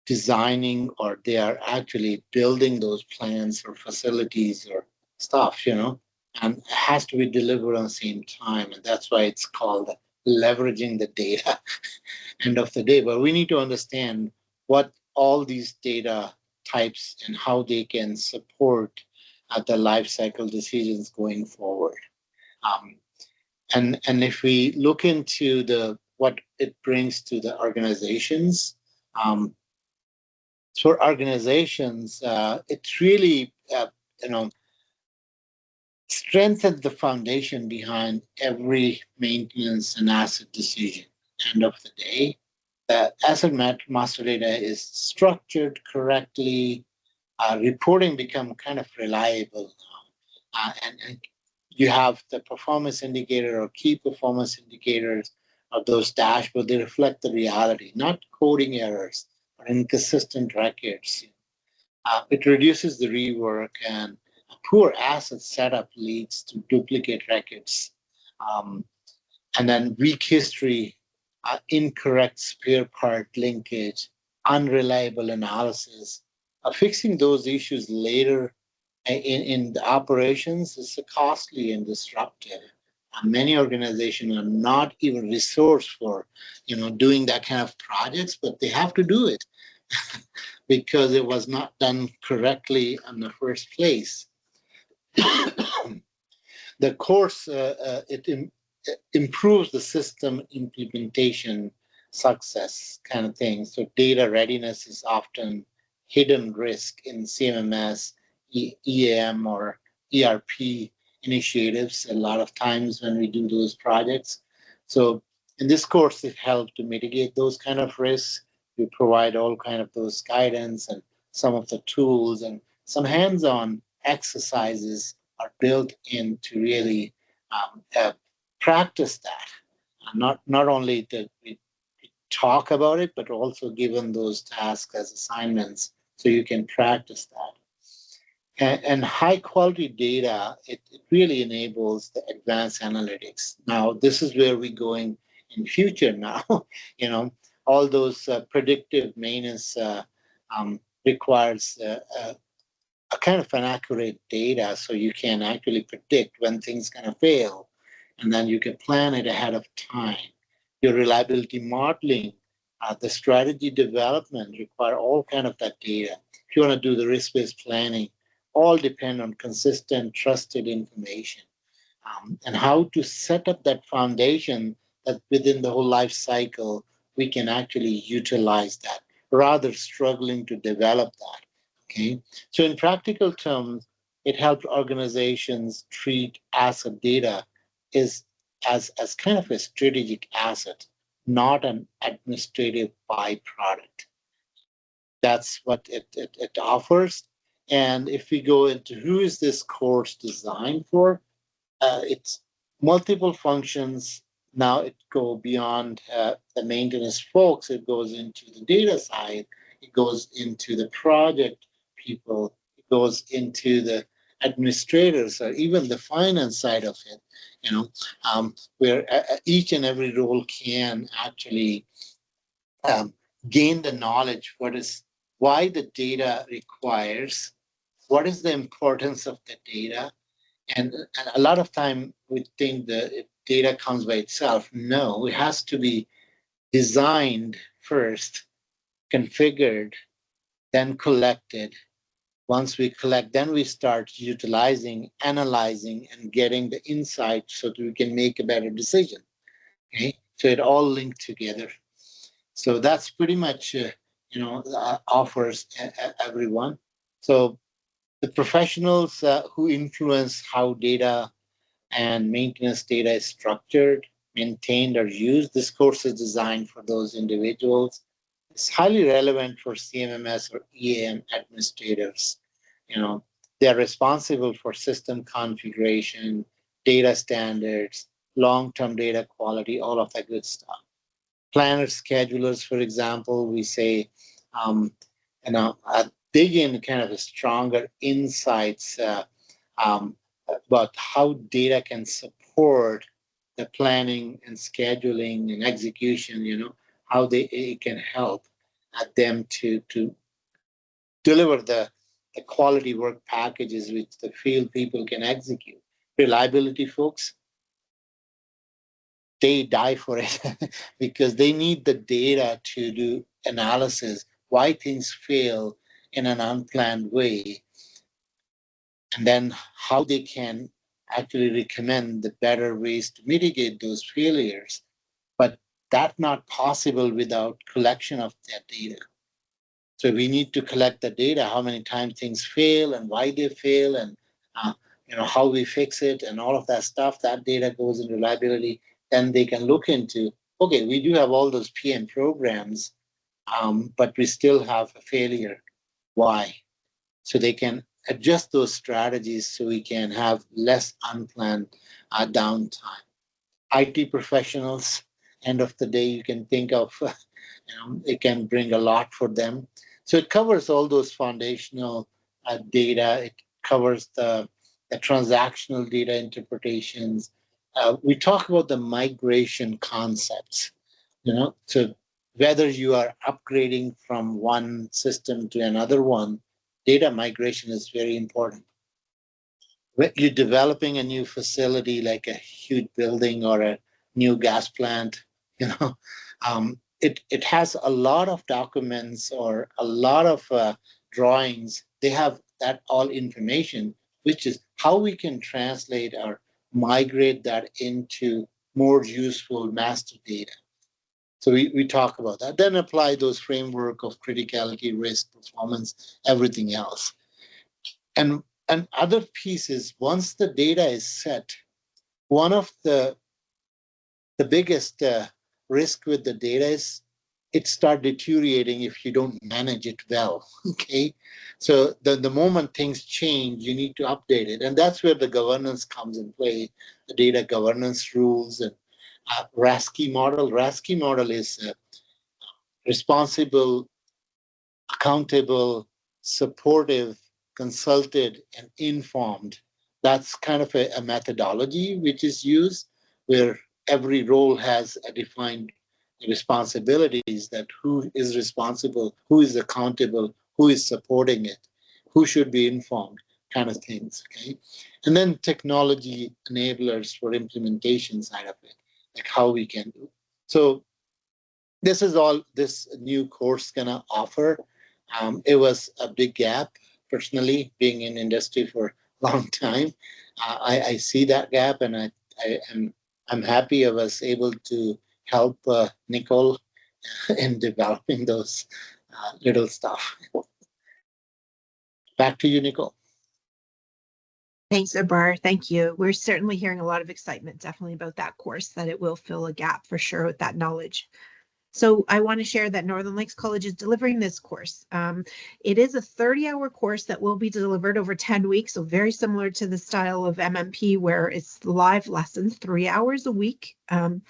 designing or they are actually building those plans or facilities or stuff, and it has to be delivered on the same time. And that's why it's called leveraging the data end of the day. But we need to understand what all these data types and how they can support the life cycle decisions going forward. Um, and if we look into the what it brings to the organizations, um, for organizations, it's really you know strengthened the foundation behind every maintenance and asset decision. End of the day, the asset master data is structured correctly. Reporting become kind of reliable now, and you have the performance indicator or key performance indicators of those dashboards. They reflect the reality, not coding errors or inconsistent records. It reduces the rework, and a poor asset setup leads to duplicate records. Um, and then weak history, incorrect spare part linkage, unreliable analysis. Fixing those issues later in the operations is costly and disruptive. Many organizations are not even resourced for, doing that kind of projects, but they have to do it because it was not done correctly in the first place. The course improves the system implementation success kind of thing. So data readiness is often hidden risk in CMMS, EAM, or ERP initiatives a lot of times when we do those projects. So in this course, it helps to mitigate those kind of risks. We provide all kind of those guidance and some of the tools and some hands-on exercises are built in to really practice that. Not only that we talk about it, but also given those tasks as assignments so you can practice that. And high quality data, it really enables the advanced analytics. Now, this is where we're going in future now. All those predictive maintenance requires a kind of an accurate data so you can actually predict when things going to fail, and then you can plan it ahead of time. Your reliability modeling, the strategy development require all kind of that data. If you want to do the risk-based planning, all depend on consistent, trusted information, and how to set up that foundation that within the whole life cycle we can actually utilize that rather struggling to develop that. Okay, so in practical terms, it helps organizations treat asset data is as kind of a strategic asset, not an administrative byproduct. That's what it offers. And if we go into who is this course designed for, it's multiple functions. Now it go beyond the maintenance folks. It goes into the data side. It goes into the project people. It goes into the administrators or even the finance side of it. You know, where each and every role can actually um, gain the knowledge. What is why the data requires? What is the importance of the data? And a lot of time we think the data comes by itself. No, it has to be designed first, configured, then collected. Once we collect, then we start utilizing, analyzing, and getting the insight so that we can make a better decision. Okay, so it all linked together. So that's pretty much offers everyone. So the professionals who influence how data and maintenance data is structured, maintained, or used. This course is designed for those individuals. It's highly relevant for CMMS or EAM administrators. You know, they're responsible for system configuration, data standards, long-term data quality, all of that good stuff. Planners, schedulers, for example, we say, dig in kind of a stronger insights um, about how data can support the planning and scheduling and execution, how it can help them to deliver the quality work packages which the field people can execute. Reliability folks, they die for it because they need the data to do analysis, why things fail in an unplanned way, and then how they can actually recommend the better ways to mitigate those failures. But that's not possible without collection of that data. So we need to collect the data, how many times things fail and why they fail, and uh, how we fix it and all of that stuff. That data goes in reliability. Then they can look into, okay, we do have all those PM programs, but we still have a failure. Why? So they can adjust those strategies so we can have less unplanned downtime. IT professionals, end of the day, you can think of, it can bring a lot for them. So it covers all those foundational data. It covers the transactional data interpretations. We talk about the migration concepts, so whether you are upgrading from one system to another one, data migration is very important. When you're developing a new facility like a huge building or a new gas plant, it has a lot of documents or a lot of drawings. They have that all information, which is how we can translate or migrate that into more useful master data. So we talk about that, then apply those framework of criticality, risk, performance, everything else. And other pieces, once the data is set, one of the biggest risk with the data is it start deteriorating if you don't manage it well. Okay, so the moment things change, you need to update it, and that's where the governance comes in play, the data governance rules and RASCI model. RASCI model is responsible, accountable, supportive, consulted, and informed. That's kind of a methodology which is used where every role has a defined responsibilities, that who is responsible, who is accountable, who is supporting it, who should be informed, kind of things. Okay. And then technology enablers for implementation side of it, like how we can do. So this is all this new course gonna offer. It was a big gap. Personally, being in industry for a long time, I see that gap, and I'm happy I was able to help Nicole in developing those little stuff. Back to you, Nicole. Thanks, Abar. Thank you. We're certainly hearing a lot of excitement, definitely about that course, that it will fill a gap for sure with that knowledge. So I want to share that Northern Lakes College is delivering this course. It is a 30-hour course that will be delivered over 10 weeks, so very similar to the style of MMP where it's live lessons, 3 hours a week. And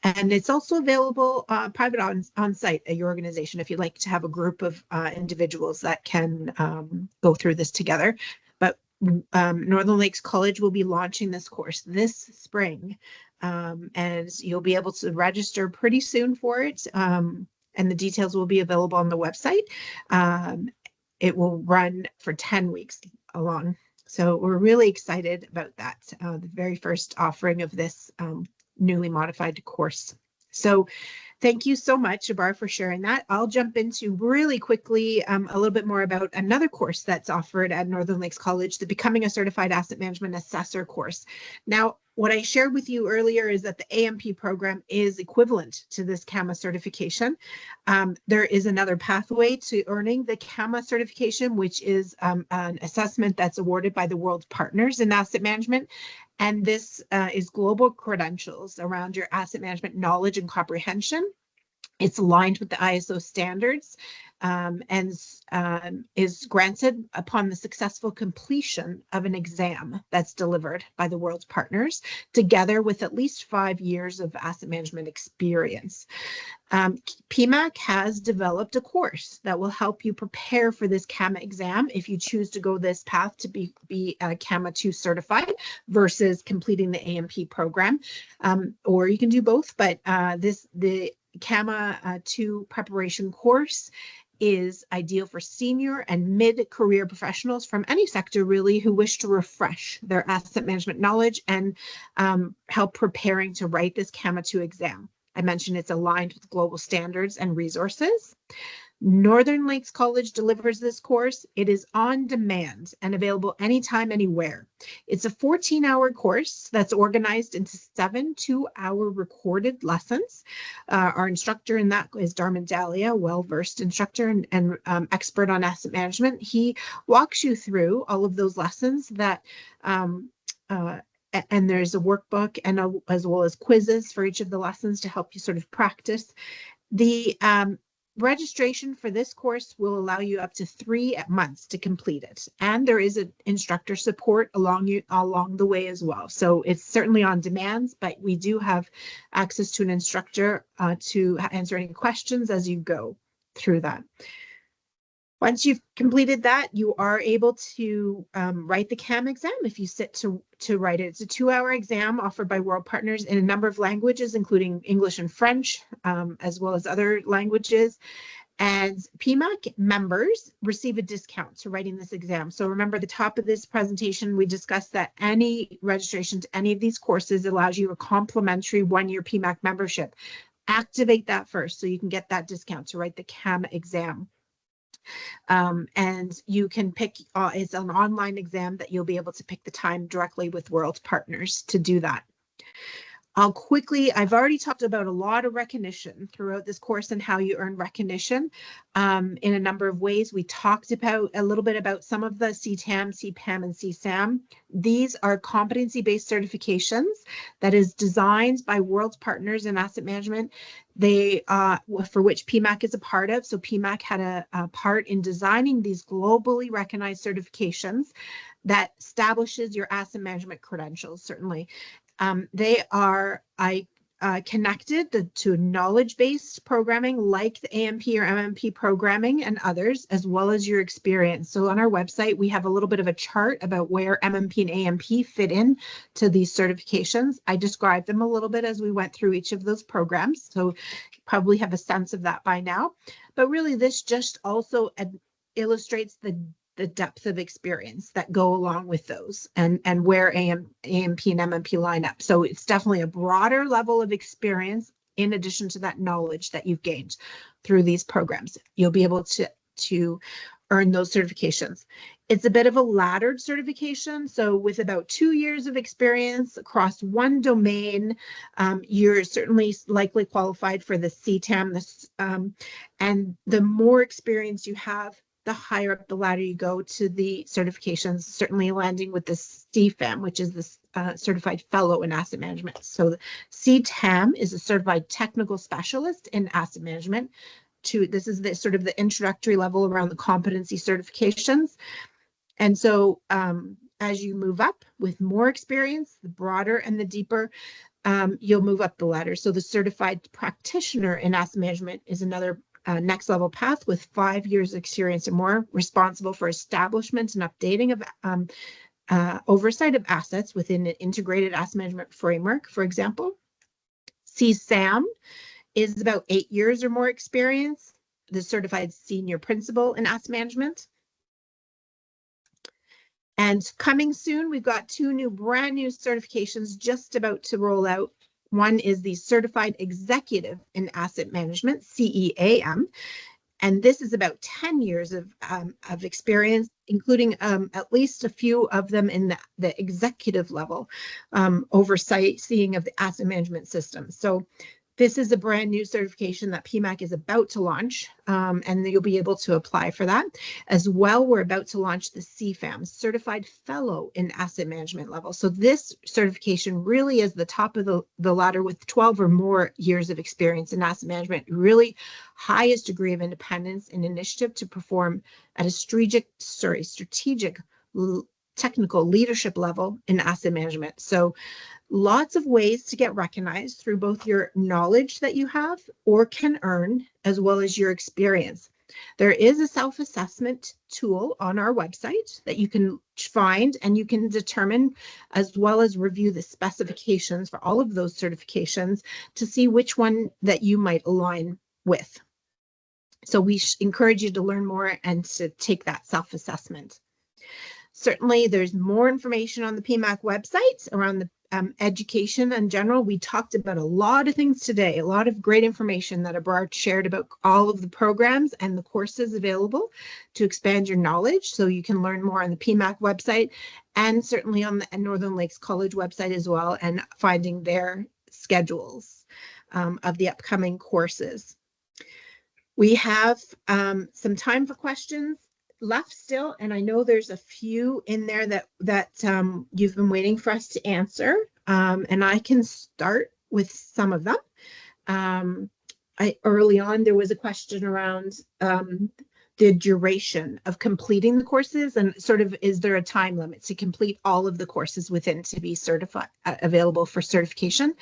it's also available private on site at your organization if you'd like to have a group of individuals that can go through this together. But Northern Lakes College will be launching this course this spring. And you'll be able to register pretty soon for it. And the details will be available on the website. It will run for 10 weeks along. So we're really excited about that, the very first offering of this newly modified course. So thank you so much, Jabbar, for sharing that. I'll jump into really quickly a little bit more about another course that's offered at Northern Lakes College, the Becoming a Certified Asset Management Assessor course. Now, what I shared with you earlier is that the AMP program is equivalent to this CAMA certification. There is another pathway to earning the CAMA certification, which is an assessment that's awarded by the world's partners in asset management. And this is global credentials around your asset management knowledge and comprehension. It's aligned with the ISO standards and is granted upon the successful completion of an exam that's delivered by the world's partners, together with at least 5 years of asset management experience. PEMAC has developed a course that will help you prepare for this CAMA exam if you choose to go this path to be CAMA 2 certified versus completing the AMP program, or you can do both. But the CAMA 2 preparation course is ideal for senior and mid-career professionals from any sector really who wish to refresh their asset management knowledge and help preparing to write this CAMA 2 exam. I mentioned it's aligned with global standards and resources. Northern Lakes College delivers this course. It is on demand and available anytime, anywhere. It's a 14-hour course that's organized into 7 2-hour recorded lessons. Our instructor in that is Darman Dahlia, well-versed instructor and expert on asset management. He walks you through all of those lessons that and there's a workbook and as well as quizzes for each of the lessons to help you sort of practice. The registration for this course will allow you up to 3 months to complete it. And there is an instructor support along the way as well. So it's certainly on demand, but we do have access to an instructor to answer any questions as you go through that. Once you've completed that, you are able to write the CAM exam if you sit to write it. It's a 2-hour exam offered by World Partners in a number of languages, including English and French, as well as other languages. And PEMAC members receive a discount to writing this exam. So remember, at the top of this presentation, we discussed that any registration to any of these courses allows you a complimentary 1-year PEMAC membership. Activate that first so you can get that discount to write the CAM exam. And you can pick, it's an online exam that you'll be able to pick the time directly with World Partners to do that. I've already talked about a lot of recognition throughout this course and how you earn recognition in a number of ways. We talked about a little bit about some of the CTAM, CPAM, and CSAM. These are competency-based certifications that is designed by World Partners in Asset Management. They for which PEMAC is a part of. So PEMAC had a part in designing these globally recognized certifications that establishes your asset management credentials, certainly. They are connected to knowledge-based programming like the AMP or MMP programming and others, as well as your experience. So on our website, we have a little bit of a chart about where MMP and AMP fit in to these certifications. I described them a little bit as we went through each of those programs, so you probably have a sense of that by now. But really, this just also illustrates the depth of experience that go along with those and where AMP and MMP line up. So it's definitely a broader level of experience in addition to that knowledge that you've gained through these programs. You'll be able to earn those certifications. It's a bit of a laddered certification. So with about 2 years of experience across one domain, you're certainly likely qualified for the CTAM. And the more experience you have, the higher up the ladder you go to the certifications, certainly landing with the CFAM, which is the Certified Fellow in Asset Management. So the CTAM is a Certified Technical Specialist in Asset Management. This is the sort of the introductory level around the competency certifications. And so as you move up with more experience, the broader and the deeper, you'll move up the ladder. So the Certified Practitioner in Asset Management is another next level path with 5 years experience or more, responsible for establishment and updating of oversight of assets within an integrated asset management framework, for example. CSAM is about 8 years or more experience, the Certified Senior Principal in Asset Management. And coming soon, we've got 2 brand new certifications just about to roll out. One is the Certified Executive in Asset Management, CEAM, and this is about 10 years of experience, including at least a few of them in the executive level, overseeing of the asset management system. So this is a brand new certification that PEMAC is about to launch, and you'll be able to apply for that. As well, we're about to launch the CFAM, Certified Fellow in Asset Management level. So this certification really is the top of the ladder with 12 or more years of experience in asset management, really highest degree of independence and initiative to perform at a strategic technical leadership level in asset management. So lots of ways to get recognized through both your knowledge that you have or can earn, as well as your experience. There is a self-assessment tool on our website that you can find, and you can determine as well as review the specifications for all of those certifications to see which one that you might align with. So we encourage you to learn more and to take that self-assessment. Certainly, there's more information on the PEMAC website around the education in general. We talked about a lot of things today, a lot of great information that Abrar shared about all of the programs and the courses available to expand your knowledge. So you can learn more on the PEMAC website and certainly on the Northern Lakes College website as well, and finding their schedules of the upcoming courses. We have some time for questions left still, and I know there's a few in there that you've been waiting for us to answer, and I can start with some of them. Early on there was a question around the duration of completing the courses, and sort of, is there a time limit to complete all of the courses within to be certified, available for certification?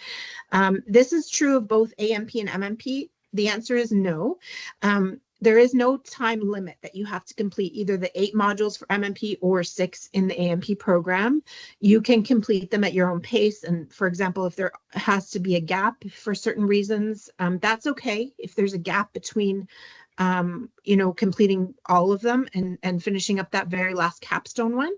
This is true of both AMP and MMP. The answer is no. There is no time limit that you have to complete either the 8 modules for MMP or 6 in the AMP program. You can complete them at your own pace. And for example, if there has to be a gap for certain reasons, that's okay. If there's a gap between, completing all of them and finishing up that very last capstone one.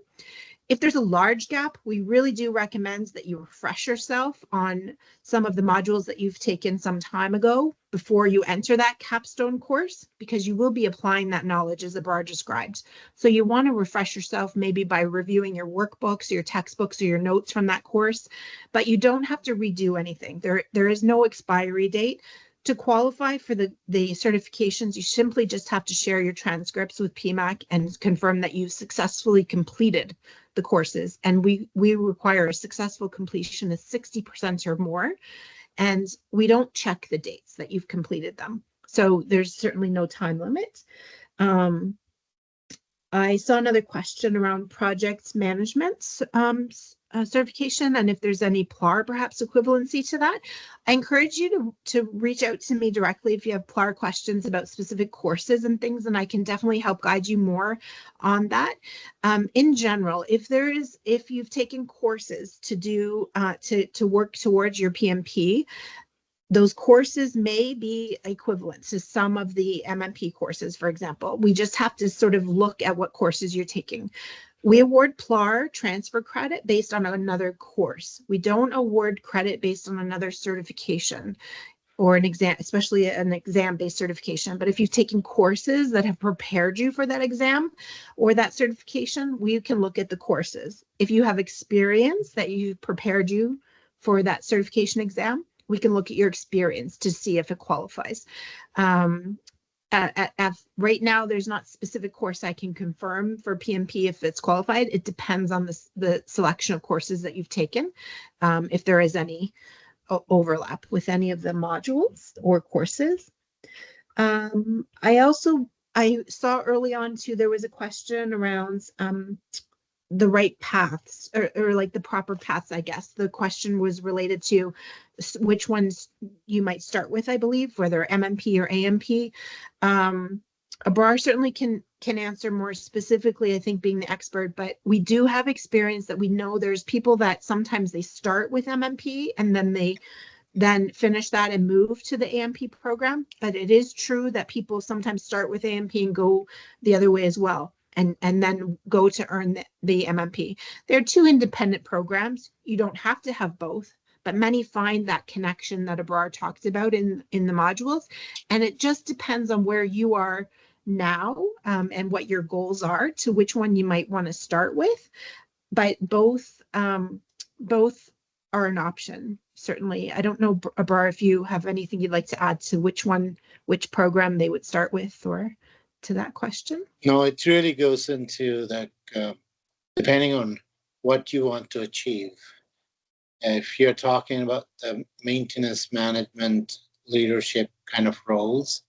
If there's a large gap, we really do recommend that you refresh yourself on some of the modules that you've taken some time ago before you enter that capstone course, because you will be applying that knowledge as Abrar described. So you want to refresh yourself maybe by reviewing your workbooks or your textbooks or your notes from that course, but you don't have to redo anything. There is no expiry date. To qualify for the certifications, you simply just have to share your transcripts with PEMAC and confirm that you've successfully completed the courses. And we require a successful completion of 60% or more. And we don't check the dates that you've completed them. So there's certainly no time limit. I saw another question around project management certification, and if there's any PLAR perhaps equivalency to that. I encourage you to reach out to me directly if you have PLAR questions about specific courses and things, and I can definitely help guide you more on that. In general, if you've taken courses to do to work towards your PMP, those courses may be equivalent to some of the MMP courses, for example. We just have to sort of look at what courses you're taking. We award PLAR transfer credit based on another course. We don't award credit based on another certification or an exam, especially an exam-based certification. But if you've taken courses that have prepared you for that exam or that certification, we can look at the courses. If you have experience that you've prepared you for that certification exam, we can look at your experience to see if it qualifies. right now, there's not specific course I can confirm for PMP if it's qualified. It depends on the selection of courses that you've taken, if there is any overlap with any of the modules or courses. I saw early on too, there was a question around the right paths or like the proper paths, I guess. The question was related to which ones you might start with, I believe, whether MMP or AMP. Abrar certainly can answer more specifically, I think, being the expert, but we do have experience that we know there's people that sometimes they start with MMP and then they finish that and move to the AMP program. But it is true that people sometimes start with AMP and go the other way as well, and then go to earn the MMP. They're two independent programs. You don't have to have both, but many find that connection that Abrar talked about in the modules. And it just depends on where you are now, and what your goals are to which one you might want to start with. But both are an option, certainly. I don't know, Abrar, if you have anything you'd like to add to which program they would start with, or to that question. No, it really goes into that, depending on what you want to achieve. If you're talking about the maintenance management leadership kind of roles,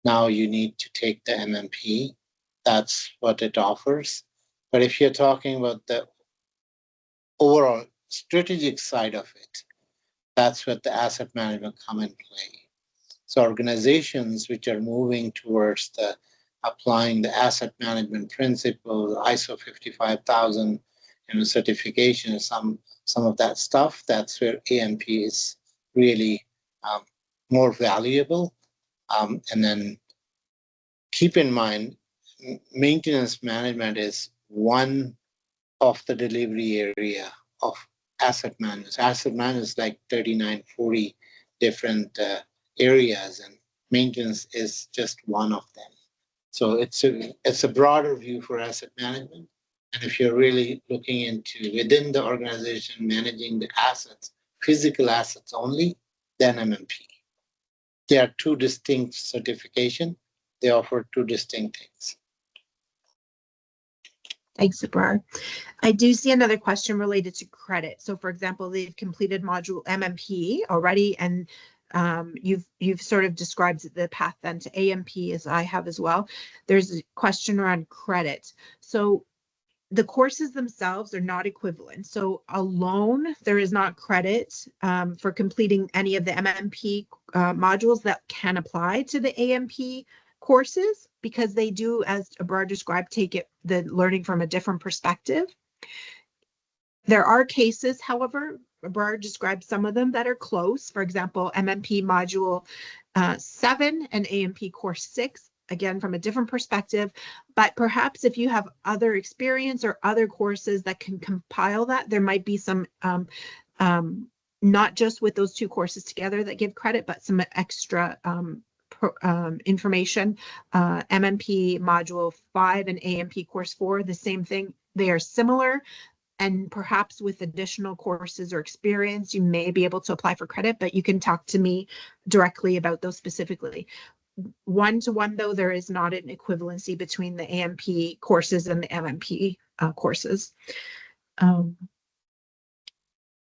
now you need to take the MMP. That's what it offers. But if you're talking about the overall strategic side of it, that's what the asset management come in play. So organizations which are moving towards the applying the asset management principle, ISO 55000, certification, some of that stuff, that's where AMP is really more valuable. And then keep in mind, maintenance management is one of the delivery area of asset management. Asset management is like 39, 40 different areas, and maintenance is just one of them. So it's a broader view for asset management. And if you're really looking into within the organization managing the assets, physical assets only, then MMP. They are two distinct certifications. They offer two distinct things. Thanks, Abrar. I do see another question related to credit. So, for example, they've completed module MMP already, and you've sort of described the path then to AMP, as I have as well. There's a question around credit. So the courses themselves are not equivalent. So alone, there is not credit for completing any of the MMP modules that can apply to the AMP courses, because they do, as Abrar described, take the learning from a different perspective. There are cases, however, Abrar described some of them that are close. For example, MMP module 7 and AMP course 6, again, from a different perspective. But perhaps if you have other experience or other courses that can compile that, there might be some, not just with those two courses together that give credit, but some extra information. MMP module 5 and AMP course 4, the same thing. They are similar, and perhaps with additional courses or experience, you may be able to apply for credit, but you can talk to me directly about those specifically. One-to-one, though, there is not an equivalency between the AMP courses and the MMP courses.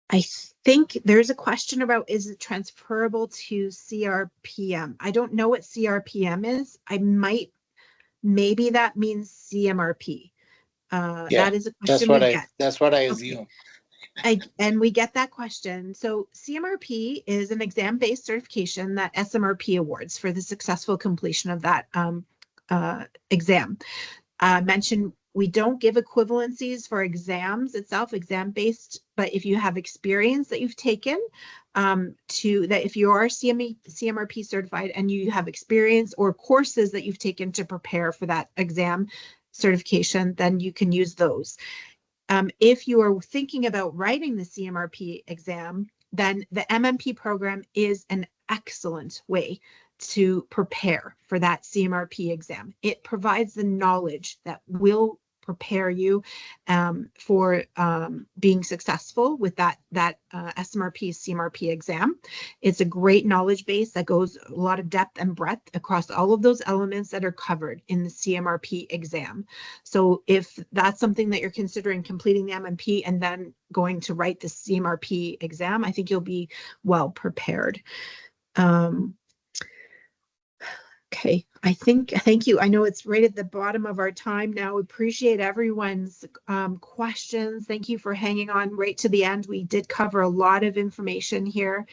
I think there's a question about, is it transferable to CRPM? I don't know what CRPM is. Maybe that means CMRP. That is a question we get. That's what I assume. And we get that question. So CMRP is an exam-based certification that SMRP awards for the successful completion of that exam. Mentioned we don't give equivalencies for exams itself, exam-based, but if you have experience that you've taken, if you are CMRP certified and you have experience or courses that you've taken to prepare for that exam certification, then you can use those. If you are thinking about writing the CMRP exam, then the MMP program is an excellent way to prepare for that CMRP exam. It provides the knowledge that will prepare you for being successful with that SMRP, CMRP exam. It's a great knowledge base that goes a lot of depth and breadth across all of those elements that are covered in the CMRP exam. So if that's something that you're considering completing the MMP and then going to write the CMRP exam, I think you'll be well prepared. Okay, thank you. I know it's right at the bottom of our time now. Appreciate everyone's questions. Thank you for hanging on right to the end. We did cover a lot of information here.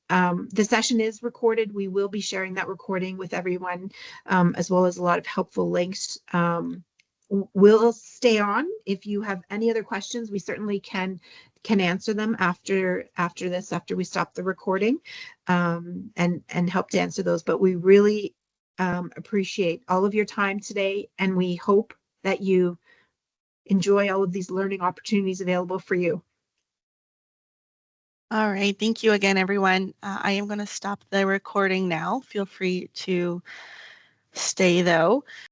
The session is recorded. We will be sharing that recording with everyone, as well as a lot of helpful links. We'll stay on. If you have any other questions, we certainly can answer them after this, after we stop the recording, and help to answer those. But we really appreciate all of your time today, and we hope that you enjoy all of these learning opportunities available for you. All right. Thank you again, everyone. I am going to stop the recording now. Feel free to stay, though.